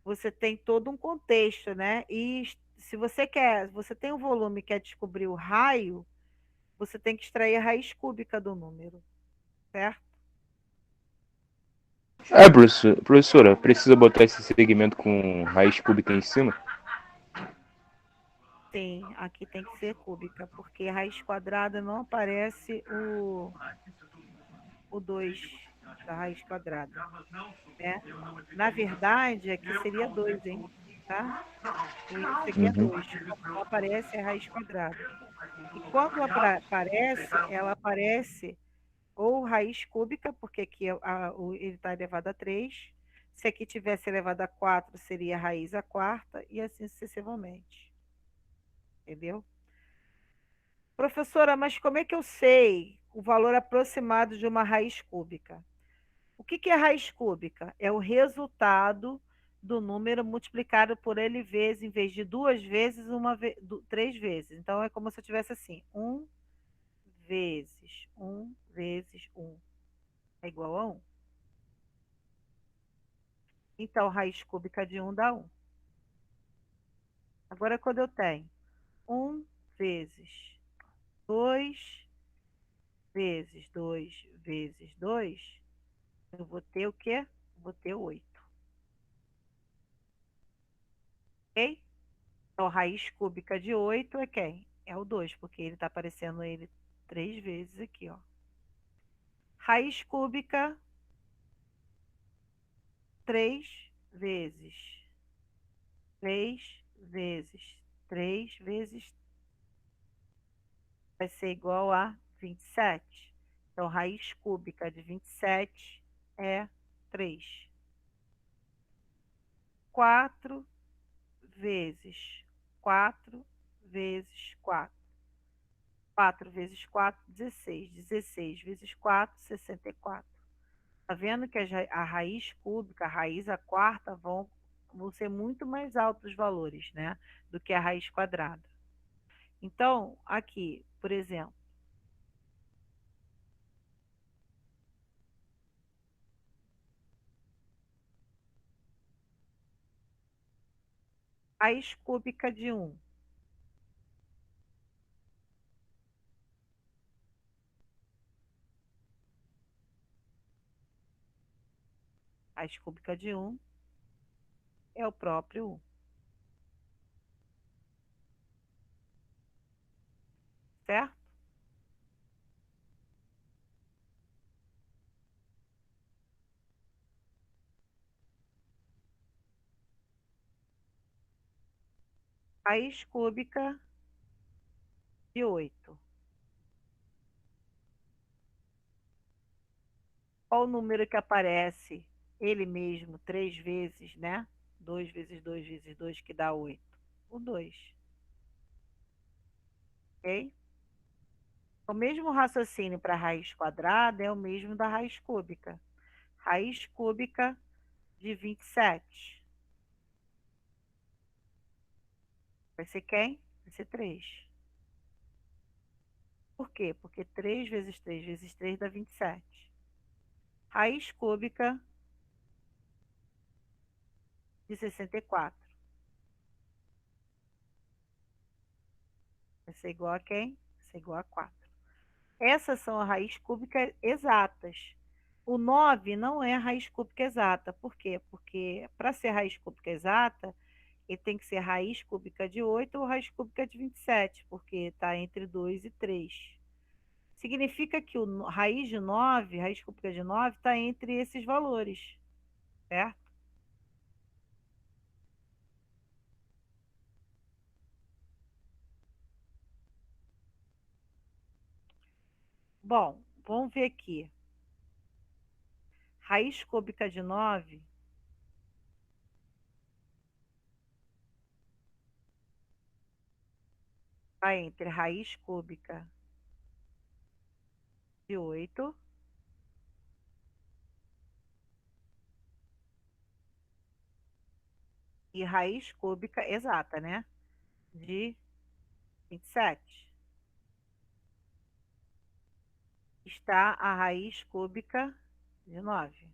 você tem todo um contexto, né? E se você quer, você tem um volume e quer descobrir o raio, você tem que extrair a raiz cúbica do número, certo? Professora, precisa botar esse segmento com raiz cúbica em cima? Sim, aqui tem que ser cúbica, porque a raiz quadrada não aparece o 2 da raiz quadrada, né? Na verdade, aqui seria 2, hein? Tá? Isso aqui é Uhum. 2. Não aparece a raiz quadrada. E quando aparece, ela aparece ou raiz cúbica, porque aqui ele está elevado a 3. Se aqui tivesse elevado a 4, seria a raiz a quarta, e assim sucessivamente. Entendeu? Professora, mas como é que eu sei o valor aproximado de uma raiz cúbica? O que é raiz cúbica? É o resultado do número multiplicado por ele vezes, em vez de 2 vezes, 3 vezes. Então, é como se eu tivesse assim, 1 vezes 1 vezes 1 é igual a 1. Então, raiz cúbica de 1 dá 1. Agora, quando eu tenho 1 vezes 2 vezes 2 vezes 2, eu vou ter o quê? Vou ter 8. Ok? Então, raiz cúbica de 8 é quem? É o 2, porque ele está aparecendo ele 3 vezes aqui, ó. Raiz cúbica 3 vezes 3 vezes 3 vezes vai ser igual a 27. Então, raiz cúbica de 27 é 3. 4 vezes 4 vezes 4. 4 vezes 4, 16. 16 vezes 4, 64. Tá vendo que a raiz cúbica, a raiz, a quarta, vão ser muito mais altos os valores, né? Do que a raiz quadrada. Então, aqui, por exemplo, raiz cúbica de 1. Raiz cúbica de 1 é o próprio 1, certo? Raiz cúbica de 8. Qual o número que aparece ele mesmo 3 vezes, né? 2 vezes 2 vezes 2, que dá 8. O 2. Ok? O mesmo raciocínio para a raiz quadrada é o mesmo da raiz cúbica. Raiz cúbica de 27. Vai ser quem? Vai ser 3. Por quê? Porque 3 vezes 3 vezes 3 dá 27. Raiz cúbica de 64. Vai ser igual a quem? Vai ser igual a 4. Essas são as raízes cúbicas exatas. O 9 não é a raiz cúbica exata. Por quê? Porque para ser raiz cúbica exata, ele tem que ser raiz cúbica de 8 ou raiz cúbica de 27, porque está entre 2 e 3. Significa que o raiz de 9, raiz cúbica de 9, está entre esses valores, certo? Bom, vamos ver aqui. Raiz cúbica de 9 está entre raiz cúbica de 8 e raiz cúbica exata, né? De 27. Está a raiz cúbica de 9.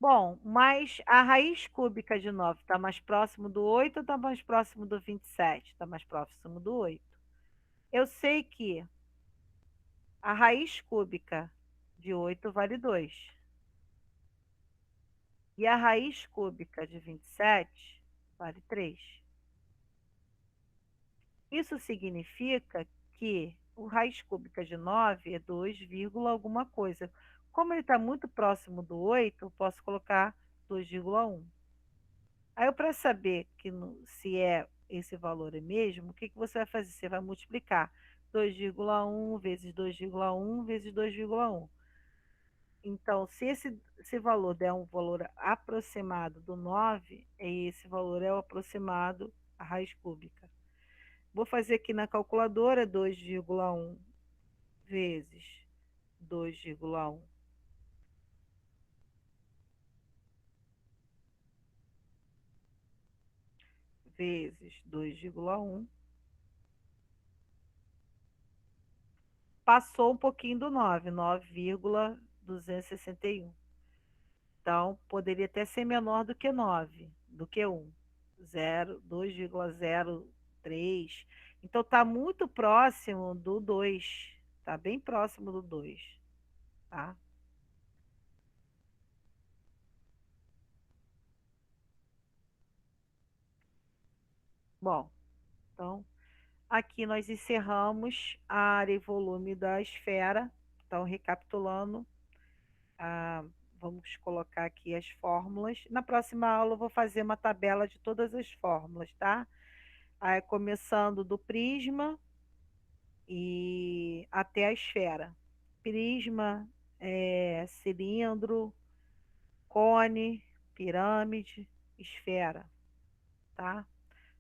Bom, mas a raiz cúbica de 9 está mais próximo do 8 ou está mais próximo do 27? Está mais próximo do 8. Eu sei que a raiz cúbica de 8 vale 2. E a raiz cúbica de 27 vale 3. Isso significa que o raiz cúbica de 9 é 2, alguma coisa. Como ele está muito próximo do 8, eu posso colocar 2,1. Aí, para saber que se esse valor é mesmo, o que você vai fazer? Você vai multiplicar 2,1 vezes 2,1 vezes 2,1. Então, se esse valor der um valor aproximado do 9, esse valor é o aproximado à raiz cúbica. Vou fazer aqui na calculadora 2,1 vezes 2,1 vezes 2,1. Passou um pouquinho do 9, 9,261. Então, poderia até ser menor do que 9, do que 1. 2,03. Então, está muito próximo do 2. Está bem próximo do 2. Tá? Bom, então, aqui nós encerramos a área e volume da esfera. Então, recapitulando, vamos colocar aqui as fórmulas. Na próxima aula eu vou fazer uma tabela de todas as fórmulas, tá? Aí, começando do prisma e até a esfera. Prisma, cilindro, cone, pirâmide, esfera, tá?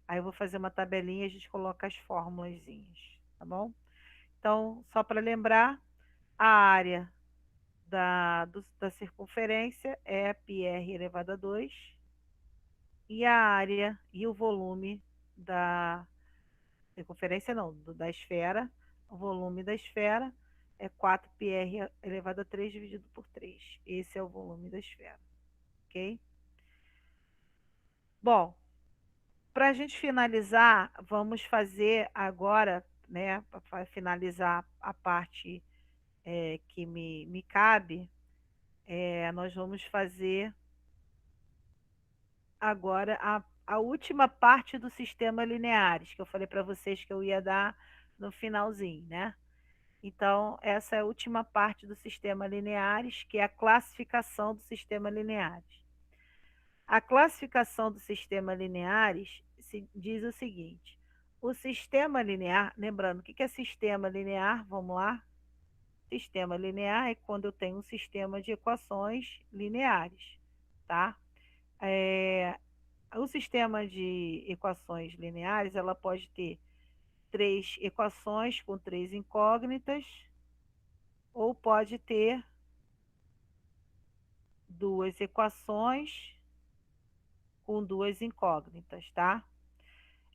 Aí eu vou fazer uma tabelinha e a gente coloca as formulazinhas, tá bom? Então, só para lembrar, a área da circunferência é πr elevado a 2 e a área e o volume da circunferência, não, da esfera, o volume da esfera é 4πr elevado a 3 dividido por 3. Esse é o volume da esfera, ok? Bom, para a gente finalizar, vamos fazer agora, né, para finalizar a parte que me cabe, nós vamos fazer agora a última parte do sistema lineares, que eu falei para vocês que eu ia dar no finalzinho, né? Então, essa é a última parte do sistema lineares, que é a classificação do sistema lineares. A classificação do sistema lineares diz o seguinte: o sistema linear, lembrando, o que é sistema linear? Vamos lá. Sistema linear é quando eu tenho um sistema de equações lineares, tá? O sistema de equações lineares, ela pode ter 3 equações com 3 incógnitas, ou pode ter 2 equações com 2 incógnitas, tá?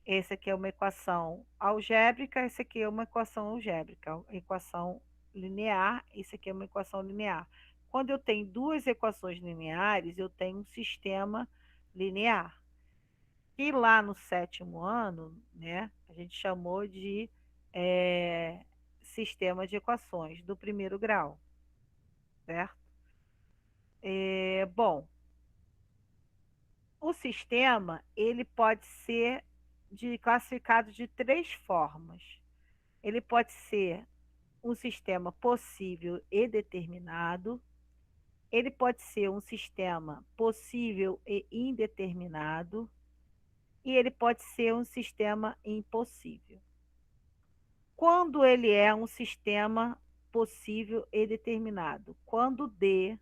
Essa aqui é uma equação algébrica, essa aqui é uma equação algébrica, equação linear, isso aqui é uma equação linear. Quando eu tenho 2 equações lineares, eu tenho um sistema linear. E lá no 7º ano, né, a gente chamou de sistema de equações do 1º grau, certo? Bom, o sistema, ele pode ser classificado de 3 formas. Ele pode ser um sistema possível e determinado, ele pode ser um sistema possível e indeterminado, e ele pode ser um sistema impossível. Quando ele é um sistema possível e determinado? Quando D,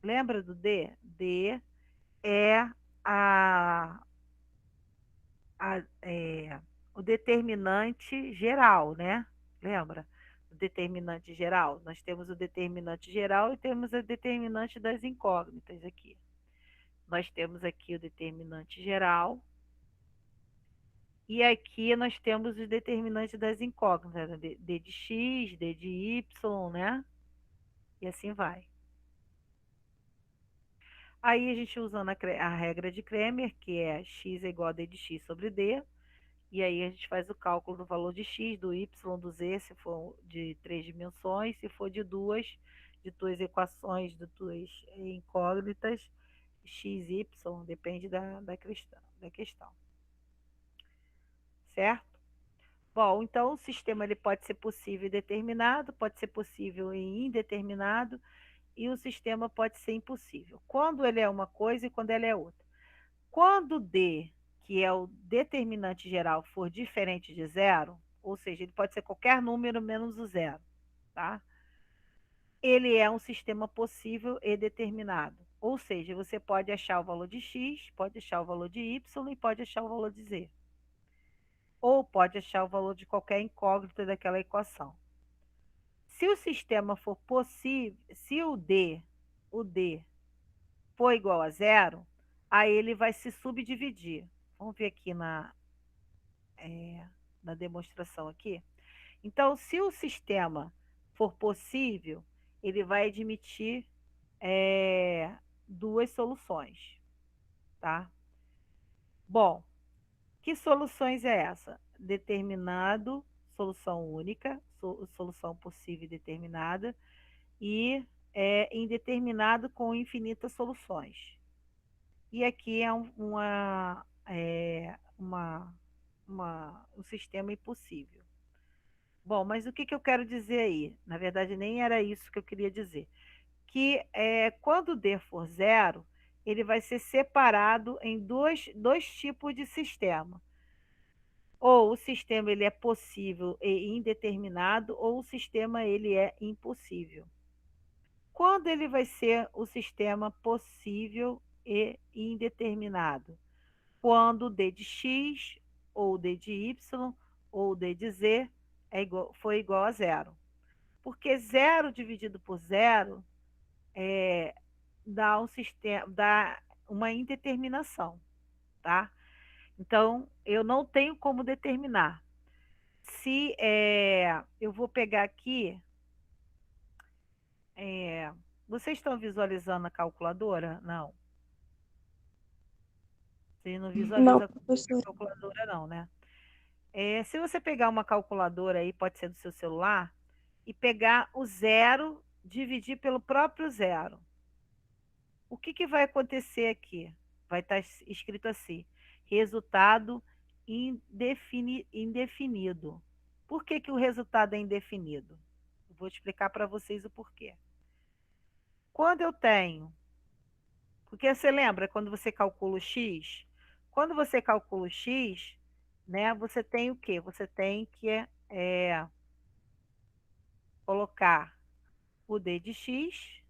lembra do D? D é a, o determinante geral, né? Lembra? O determinante geral. Nós temos o determinante geral e temos a determinante das incógnitas aqui. Nós temos aqui o determinante geral e aqui nós temos os determinantes das incógnitas, D de x, D de y, né? E assim vai. Aí a gente usando a regra de Cramer, que é x é igual a d de x sobre d, e aí a gente faz o cálculo do valor de x, do y, do z, se for de 3 dimensões, se for de duas equações, de 2 incógnitas, x, y, depende da questão. Certo? Bom, então o sistema ele pode ser possível e determinado, pode ser possível e indeterminado, e o sistema pode ser impossível. Quando ele é uma coisa e quando ele é outra. Quando D, que é o determinante geral, for diferente de zero, ou seja, ele pode ser qualquer número menos o zero, tá? Ele é um sistema possível e determinado. Ou seja, você pode achar o valor de x, pode achar o valor de y e pode achar o valor de z. Ou pode achar o valor de qualquer incógnita daquela equação. Se o sistema for possível, se o D for igual a zero, aí ele vai se subdividir. Vamos ver aqui na demonstração aqui. Então, se o sistema for possível, ele vai admitir duas soluções, tá? Bom, que soluções é essa? Determinado, solução única, solução possível e determinada, e indeterminado com infinitas soluções. E aqui é um sistema impossível. Bom, mas o que eu quero dizer aí? Na verdade, nem era isso que eu queria dizer. Que quando D for zero, ele vai ser separado em dois tipos de sistema. Ou o sistema ele é possível e indeterminado, ou o sistema ele é impossível. Quando ele vai ser o sistema possível e indeterminado? Quando D de x ou D de Y, ou D de Z foi igual a zero. Porque zero dividido por zero dá uma indeterminação, tá? Então, eu não tenho como determinar. Se eu vou pegar aqui, vocês estão visualizando a calculadora? Não. Você não Não, visualiza a professora. calculadora, não, né? Se você pegar uma calculadora aí, pode ser do seu celular, e pegar o zero, dividir pelo próprio zero. O que vai acontecer aqui? Vai estar escrito assim: resultado indefinido. Por que o resultado é indefinido? Eu vou explicar para vocês o porquê. Quando eu tenho... Porque você lembra quando você calcula o x? Quando você calcula o x, né, você tem o quê? Você tem que colocar o d de x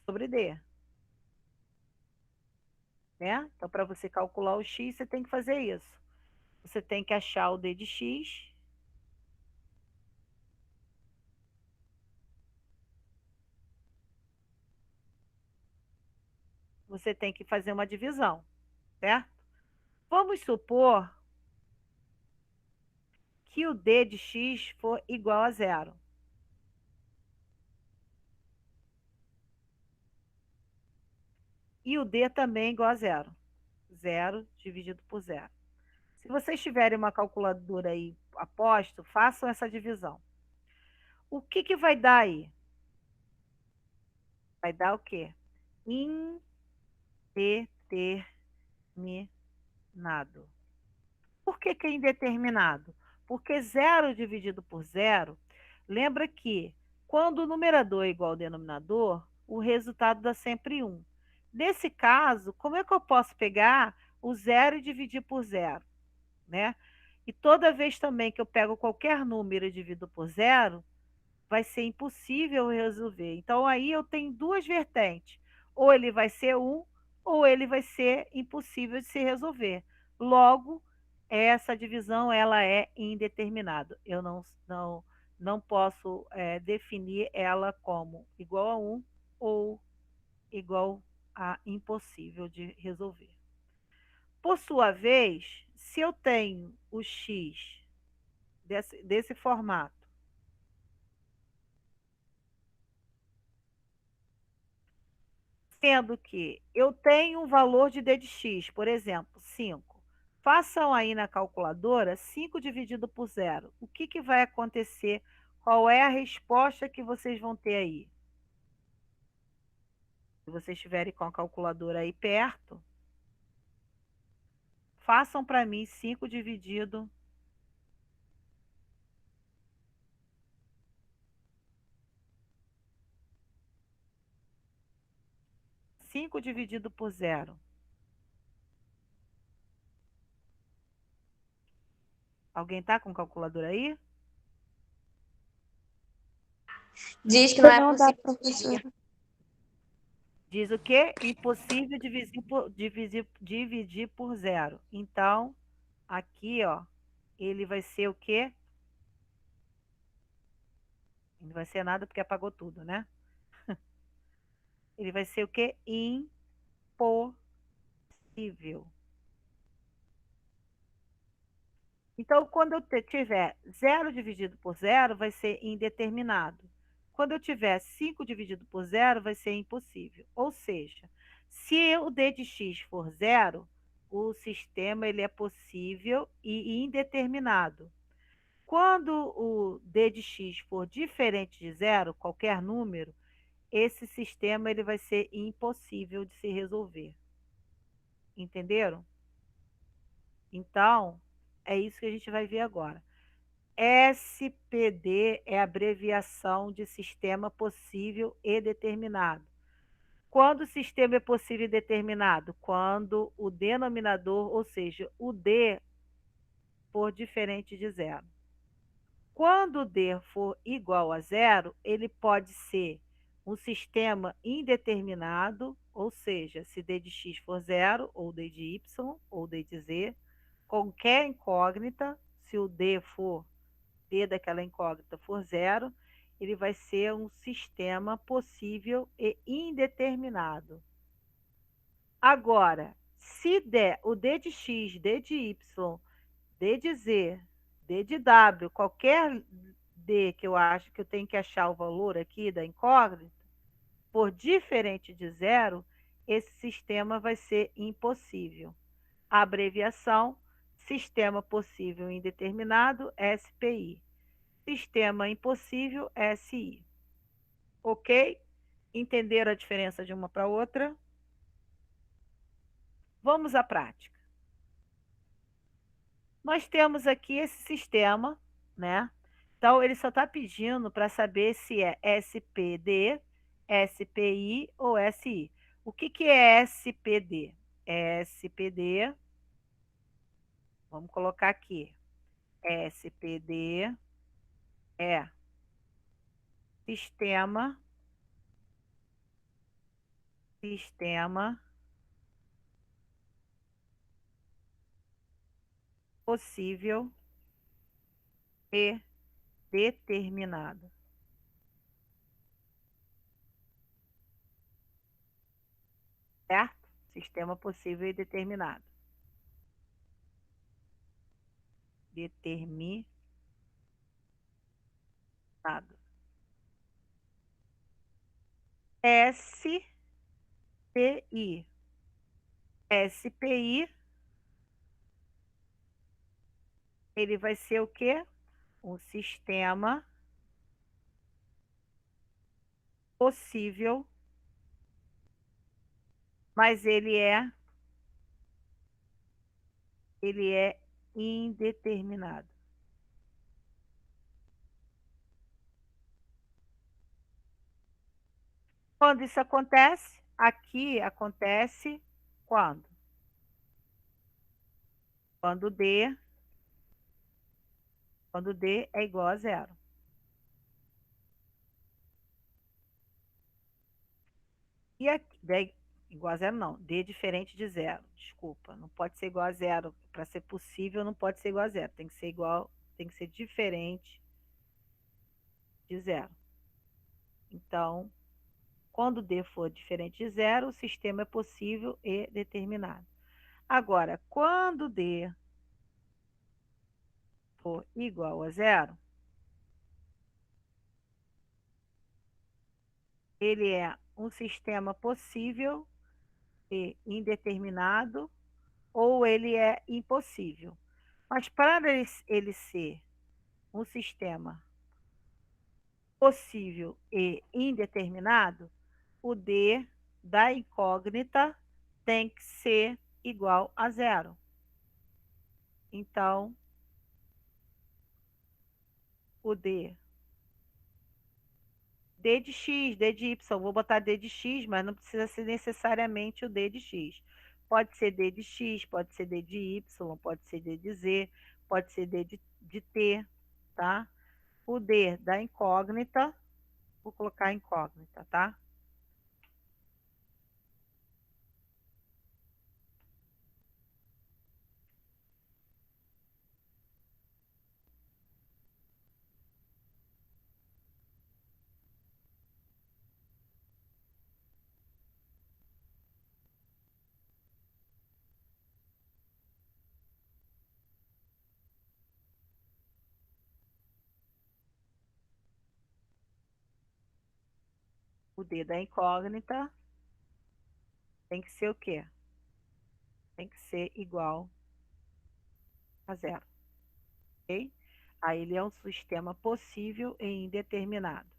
sobre d. Né? Então, para você calcular o x, você tem que fazer isso. Você tem que achar o d de x. Você tem que fazer uma divisão, certo? Vamos supor que o d de x for igual a zero. E o d também é igual a zero. Zero dividido por zero. Se vocês tiverem uma calculadora aí aposto, façam essa divisão. O que vai dar aí? Vai dar o quê? Indeterminado. Por que é indeterminado? Porque zero dividido por zero, lembra que quando o numerador é igual ao denominador, o resultado dá sempre 1. Nesse caso, como é que eu posso pegar o zero e dividir por zero? Né? E toda vez também que eu pego qualquer número e divido por zero, vai ser impossível resolver. Então, aí eu tenho duas vertentes. Ou ele vai ser 1, ou ele vai ser impossível de se resolver. Logo, essa divisão ela é indeterminada. Eu não posso definir ela como igual a 1 ou igual a impossível de resolver. Por sua vez, se eu tenho o x desse formato, sendo que eu tenho um valor de d de x, por exemplo, 5. Façam aí na calculadora 5 dividido por zero. O que vai acontecer? Qual é a resposta que vocês vão ter aí? Se vocês estiverem com a calculadora aí perto, façam para mim 5 dividido 5 dividido por zero. Alguém está com calculadora aí? Diz que não é Não dá, possível dividir. professora. Diz o quê? Impossível dividir por zero. Então, aqui, ó, ele vai ser o quê? Não vai ser nada porque apagou tudo, né? Ele vai ser o quê? Impossível. Então, quando eu tiver 0 dividido por zero, vai ser indeterminado. Quando eu tiver 5 dividido por zero, vai ser impossível. Ou seja, se o d de x for zero, o sistema ele é possível e indeterminado. Quando o d de x for diferente de zero, qualquer número, esse sistema ele vai ser impossível de se resolver. Entenderam? Então, é isso que a gente vai ver agora. SPD é a abreviação de sistema possível e determinado. Quando o sistema é possível e determinado? Quando o denominador, ou seja, o D, for diferente de zero. Quando o D for igual a zero, ele pode ser um sistema indeterminado, ou seja, se D de x for zero, ou D de y, ou D de z, qualquer incógnita, se o D daquela incógnita for zero, ele vai ser um sistema possível e indeterminado. Agora, se der o D de x, D de y, D de z, D de w, qualquer D que eu acho que eu tenho que achar o valor aqui da incógnita, for diferente de zero, esse sistema vai ser impossível. A abreviação, Sistema Possível Indeterminado, SPI. Sistema Impossível, SI. Ok? Entenderam a diferença de uma para outra? Vamos à prática. Nós temos aqui esse sistema, né? Então, ele só está pedindo para saber se é SPD, SPI ou SI. O que é SPD? SPD, vamos colocar aqui. SPD é sistema possível e determinado. Certo? Sistema possível e determinado. Determinado. SPI. SPI, ele vai ser o quê? Um sistema possível, mas ele é indeterminado. Quando isso acontece? Aqui acontece quando? Quando D é igual a zero. E aqui, D é igual a zero não, D é diferente de zero, desculpa, não pode ser igual a zero, para ser possível não pode ser igual a zero, tem que ser igual, tem que ser diferente de zero. Então, quando D for diferente de zero, o sistema é possível e determinado. Agora, quando D for igual a zero, ele é um sistema possível e indeterminado, ou ele é impossível. Mas para ele ser um sistema possível e indeterminado, o D da incógnita tem que ser igual a zero. Então, o D de x, D de y, vou botar D de x, mas não precisa ser necessariamente o D de x. Pode ser D de x, pode ser D de y, pode ser D de z, pode ser D de t, tá? O D da incógnita, vou colocar incógnita, tá? O D da incógnita tem que ser o quê? Tem que ser igual a zero, ok? Aí ele é um sistema possível e indeterminado.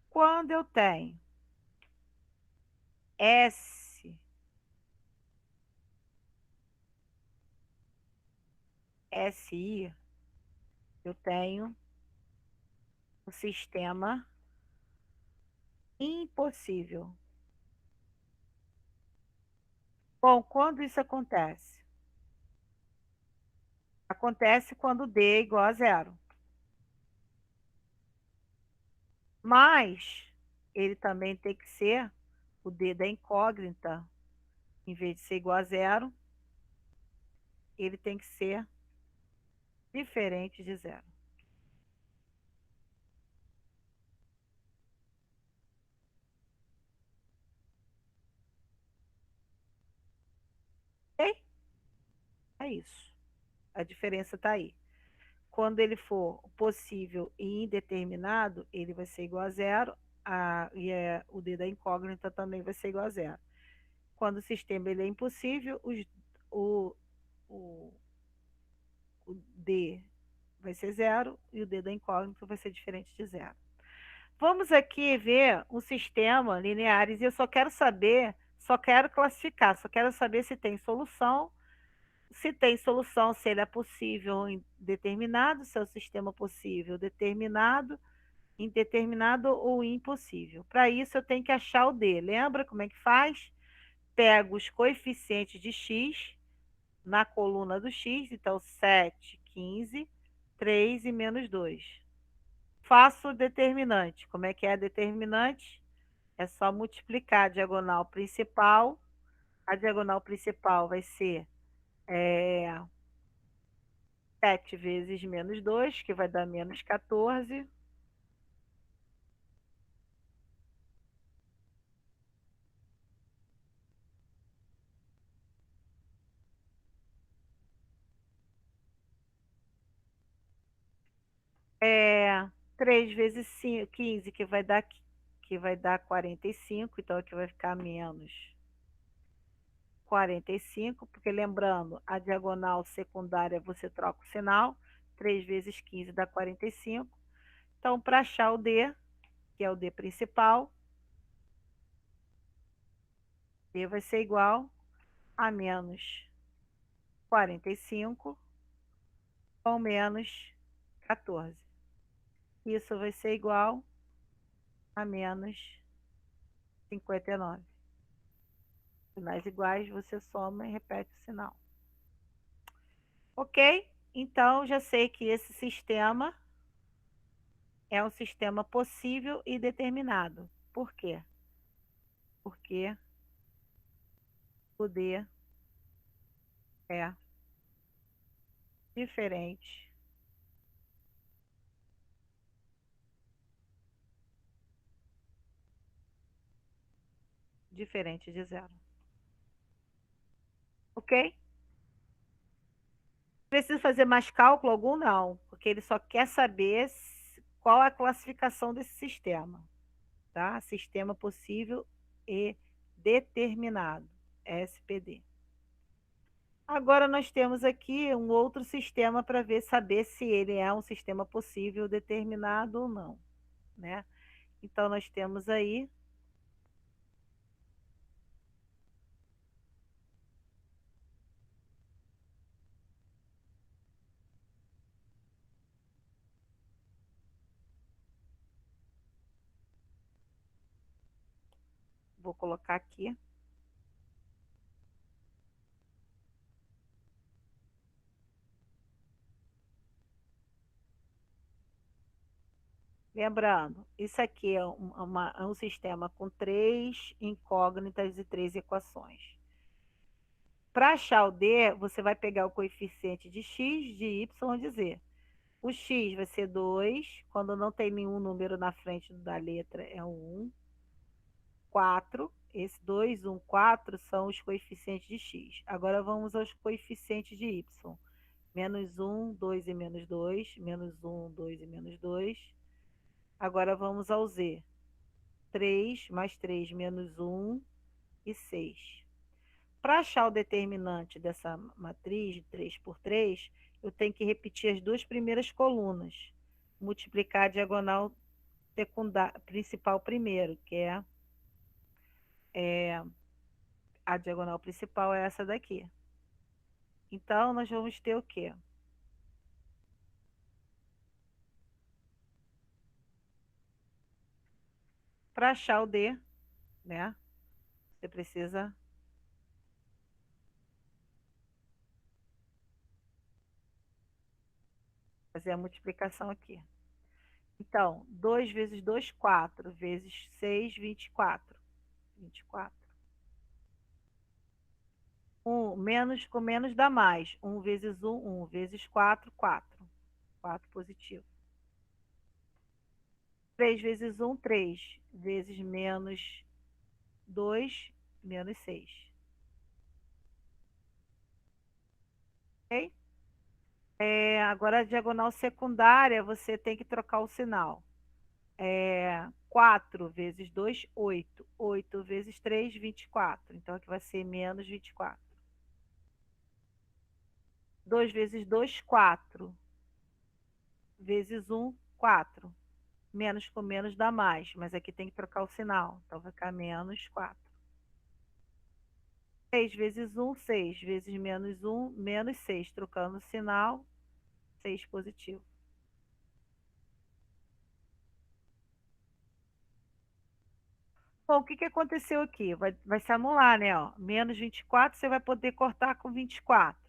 Quando eu tenho SI, eu tenho um sistema impossível. Bom, quando isso acontece? Acontece quando D é igual a zero. Mas ele também tem que ser o D da incógnita, em vez de ser igual a zero, ele tem que ser diferente de zero. Ok? É isso. A diferença está aí. Quando ele for possível e indeterminado, ele vai ser igual a zero, o D da incógnita também vai ser igual a zero. Quando o sistema ele é impossível, o, o, o D vai ser zero e o D da incógnita vai ser diferente de zero. Vamos aqui ver um sistema lineares e eu só quero saber, só quero classificar, só quero saber se tem solução. Se tem solução, se ele é possível determinado, se é o sistema possível determinado, indeterminado ou impossível. Para isso, eu tenho que achar o D. Lembra como é que faz? Pego os coeficientes de x na coluna do x, então 7, 15, 3 e menos 2. Faço o determinante. Como é que é a determinante? É só multiplicar a diagonal principal. A diagonal principal vai ser 7 vezes menos 2, que vai dar menos 14. É, 3 vezes 5, 15, que vai dar 45, então aqui vai ficar menos 45, porque lembrando, a diagonal secundária você troca o sinal, 3 vezes 15 dá 45. Então, para achar o D, que é o D principal, D vai ser igual a menos 45 com menos 14. Isso vai ser igual a menos 59. Sinais iguais, você soma e repete o sinal. Ok? Então, já sei que esse sistema é um sistema possível e determinado. Por quê? Porque o D é diferente de zero. Ok? Preciso fazer mais cálculo algum? Não, porque ele só quer saber qual a classificação desse sistema. Tá? Sistema possível e determinado, SPD. Agora nós temos aqui um outro sistema para saber se ele é um sistema possível, determinado ou não, né? Então nós temos aí vou colocar aqui. Lembrando, isso aqui é um sistema com 3 incógnitas e 3 equações. Para achar o D, você vai pegar o coeficiente de x, de y e de z. O x vai ser 2, quando não tem nenhum número na frente da letra é 1. 4, esse 2, 1, 4 são os coeficientes de x. Agora vamos aos coeficientes de y. Menos 1, 2 e menos 2, menos 1, 2 e menos 2. Agora vamos ao z. 3 mais 3 menos 1 e 6. Para achar o determinante dessa matriz de 3 por 3, eu tenho que repetir as duas primeiras colunas. Multiplicar a diagonal principal primeiro, que é a diagonal principal é essa daqui. Então, nós vamos ter o quê? para achar o D, né? Você precisa fazer a multiplicação aqui. Então, 2 vezes 2, 4, vezes 6, 24. 24. 1 menos com menos dá mais. 1 vezes 1, 1 vezes 4, 4. 4 positivo. 3 vezes 1, 3. Vezes menos 2, menos 6. Ok? Agora, a diagonal secundária, você tem que trocar o sinal. 4 vezes 2, 8. 8 vezes 3, 24. Então, aqui vai ser menos 24. 2 vezes 2, 4. Vezes 1, 4. Menos com menos dá mais, mas aqui tem que trocar o sinal. Então, vai ficar menos 4. 6 vezes 1, 6. Vezes menos 1, menos 6. Trocando o sinal, 6 positivo. Bom, o que, que aconteceu aqui? Vai se anular, né? Ó, menos 24 você vai poder cortar com 24.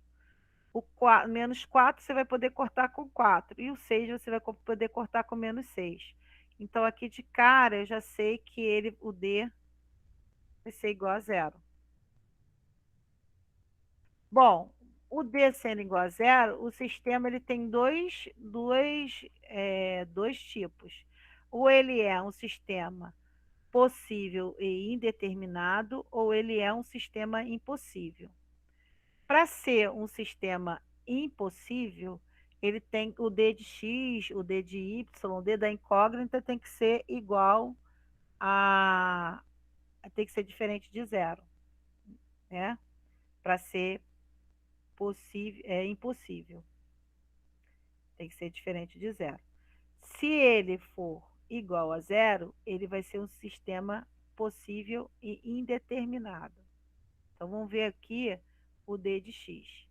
Menos 4 você vai poder cortar com 4. E o 6 você vai poder cortar com menos 6. Então, aqui de cara, eu já sei que o D vai ser igual a zero. Bom, o D sendo igual a zero, o sistema ele tem dois tipos. Ou ele é um sistema possível e indeterminado, ou ele é um sistema impossível. Para ser um sistema impossível, ele tem o D de x, o D de y, o D da incógnita tem que ser igual a... tem que ser diferente de zero, né? Para ser impossível. Tem que ser diferente de zero. Se ele for igual a zero, ele vai ser um sistema possível e indeterminado. Então, vamos ver aqui o D de x.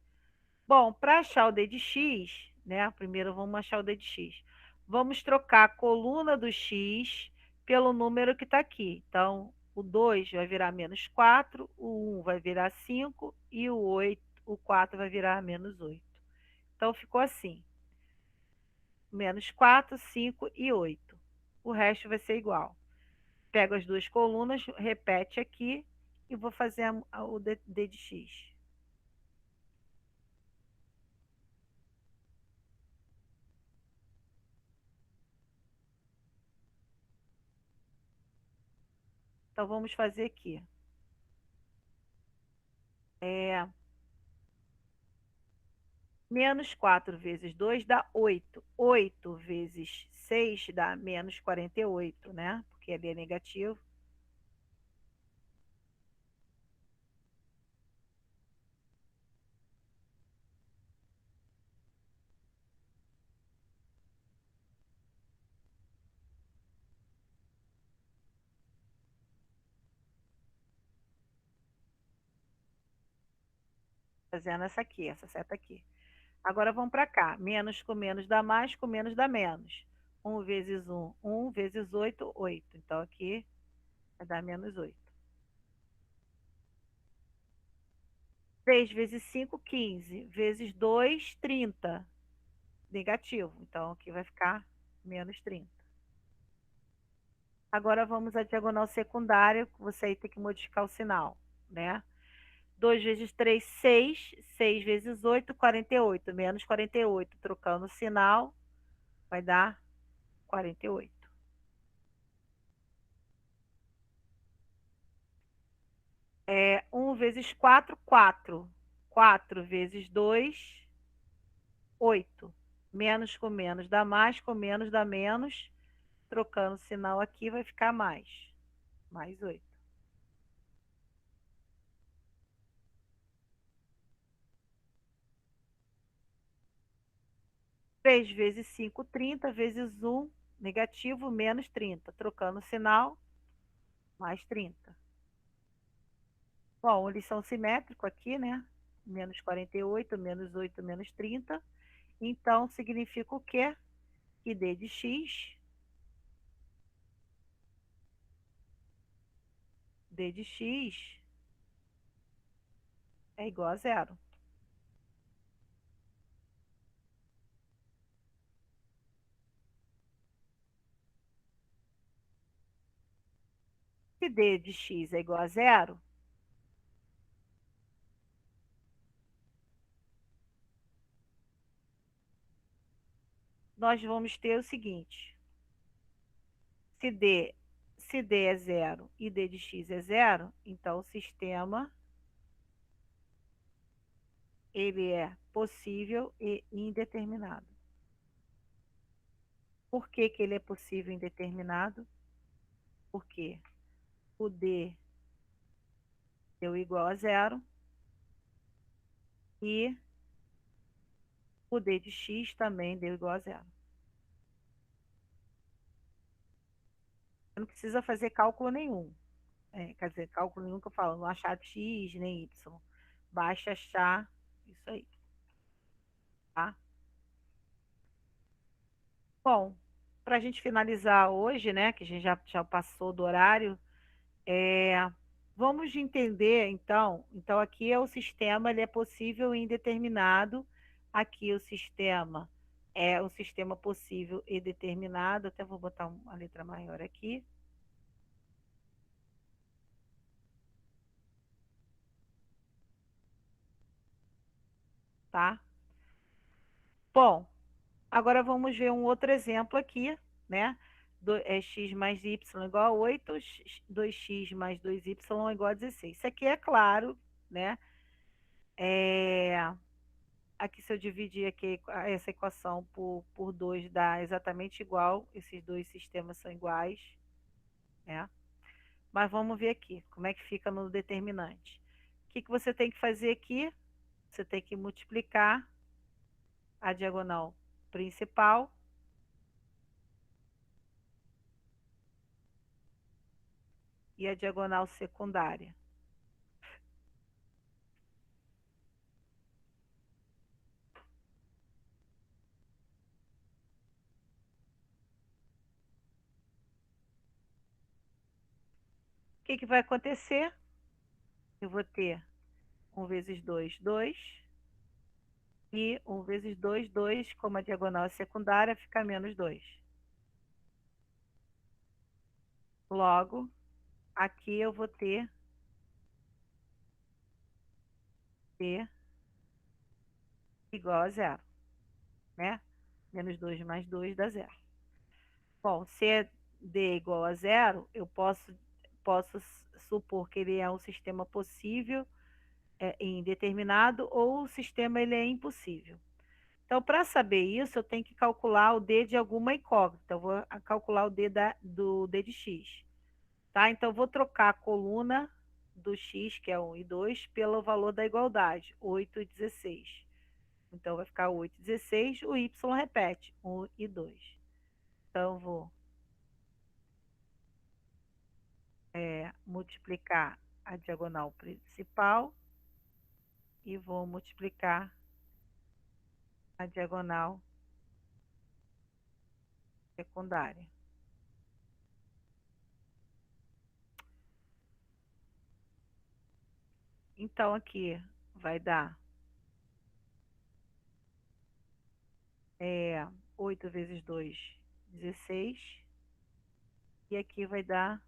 Bom, para achar o D de x, né? Primeiro vamos achar o D de x. Vamos trocar a coluna do x pelo número que está aqui. Então, o 2 vai virar menos 4, o 1 vai virar 5 e o 4 vai virar menos 8. Então, ficou assim. Menos 4, 5 e 8. O resto vai ser igual. Pego as duas colunas, repete aqui e vou fazer o D de x. Então, vamos fazer aqui. Menos 4 vezes 2 dá 8. 8 vezes 6 dá menos 48, né? Porque ali é negativo. Fazendo essa seta aqui. Agora vamos para cá. Menos com menos dá mais, com menos dá menos. 1 vezes 1, 1 vezes 8, 8. Então, aqui vai dar menos 8. 3 vezes 5, 15. Vezes 2, 30. Negativo. Então, aqui vai ficar menos 30. Agora, vamos à diagonal secundária. Você aí tem que modificar o sinal, né? 2 vezes 3, 6. 6 vezes 8, 48. Menos 48. Trocando o sinal, vai dar 48. 1 vezes 4, 4. 4 vezes 2, 8. Menos com menos dá mais, com menos dá menos. Trocando o sinal aqui, vai ficar mais. Mais 8. 3 vezes 5, 30. Vezes 1, negativo, menos 30. Trocando o sinal, mais 30. Bom, eles são simétricos aqui, né? Menos 48, menos 8, menos 30. Então, significa o quê? Que D de x D de x é igual a zero. Se D de x é igual a zero, nós vamos ter o seguinte: se D é zero e D de x é zero, então o sistema ele é possível e indeterminado. Por que que ele é possível e indeterminado? Porque o D deu igual a zero e o D de x também deu igual a zero. Não precisa fazer cálculo nenhum. Quer dizer, cálculo nenhum que eu falo, não achar x nem y. Basta achar isso aí, tá? Bom, para a gente finalizar hoje, né, que a gente já passou do horário, vamos entender, então aqui é o sistema, ele é possível e indeterminado. Aqui o sistema é um sistema possível e determinado. Até vou botar uma letra maior aqui. Tá? Bom, agora vamos ver um outro exemplo aqui, né? X mais y igual a 8, 2x mais 2y é igual a 16. Isso aqui é claro, né? Aqui, se eu dividir aqui essa equação por 2, dá exatamente igual. Esses dois sistemas são iguais, né? Mas vamos ver aqui, como é que fica no determinante. O que você tem que fazer aqui? Você tem que multiplicar a diagonal principal e a diagonal secundária. O que vai acontecer? Eu vou ter 1 vezes 2, 2. E 1 vezes 2, 2, como a diagonal é secundária, fica menos 2. Logo, aqui eu vou ter D igual a zero, né? Menos 2 mais 2 dá zero. Bom, se é D igual a zero, eu posso supor que ele é um sistema possível, indeterminado, ou o sistema ele é impossível. Então, para saber isso, eu tenho que calcular o D de alguma incógnita. Eu vou calcular o D do D de x. Tá? Então, eu vou trocar a coluna do x, que é 1 e 2, pelo valor da igualdade, 8 e 16. Então, vai ficar 8 e 16, o y repete, 1 e 2. Então, eu vou multiplicar a diagonal principal e vou multiplicar a diagonal secundária. Então, aqui vai dar 8 vezes 2, 16. E aqui vai dar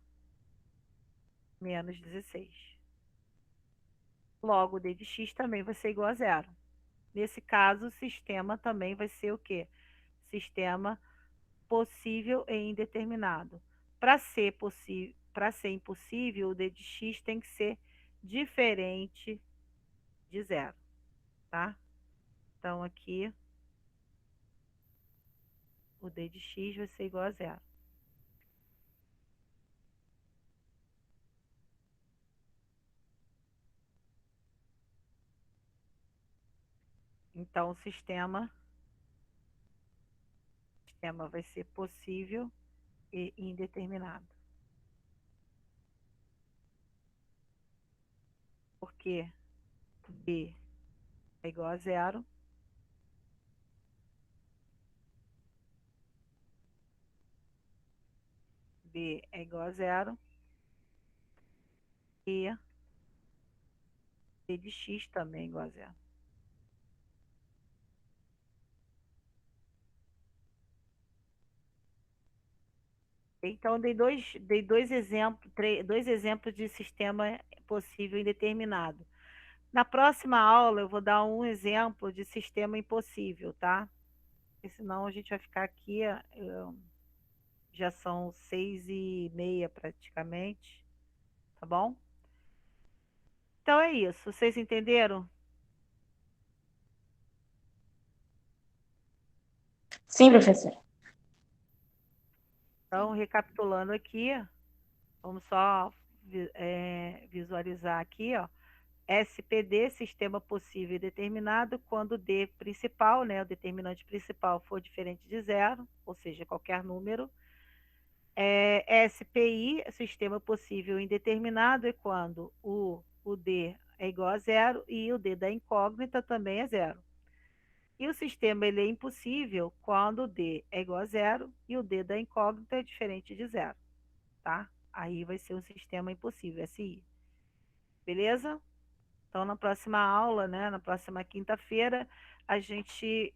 menos 16. Logo, D de x também vai ser igual a zero. Nesse caso, o sistema também vai ser o quê? Sistema possível e indeterminado. Para ser impossível, o D de x tem que ser diferente de zero, tá? Então, aqui, o D de x vai ser igual a zero. Então, o sistema vai ser possível e indeterminado. Porque B é igual a zero. B é igual a zero. E D de X também igual a zero. Então, dei dois exemplos de sistema possível indeterminado. Na próxima aula, eu vou dar um exemplo de sistema impossível, tá? Porque senão a gente vai ficar aqui, já são 6h30 praticamente, tá bom? Então é isso, vocês entenderam? Sim, professora. Então, recapitulando aqui, vamos só visualizar aqui, ó. SPD, sistema possível e determinado, quando D principal, né, o determinante principal for diferente de zero, ou seja, qualquer número. SPI, sistema possível indeterminado, é quando o D é igual a zero e o D da incógnita também é zero. E o sistema ele é impossível quando o D é igual a zero e o D da incógnita é diferente de zero, tá? Aí vai ser um sistema impossível, SI. Beleza? Então, na próxima aula, né, na próxima quinta-feira, a gente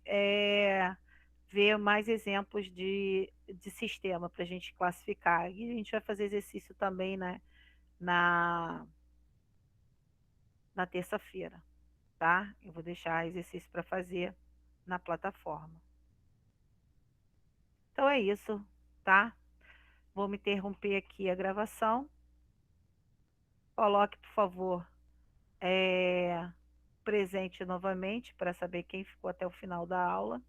vê mais exemplos de sistema para a gente classificar. E a gente vai fazer exercício também, né, na terça-feira, tá? Eu vou deixar exercício para fazer na plataforma. Então é isso, tá? Vou me interromper aqui a gravação. Coloque, por favor, presente novamente para saber quem ficou até o final da aula.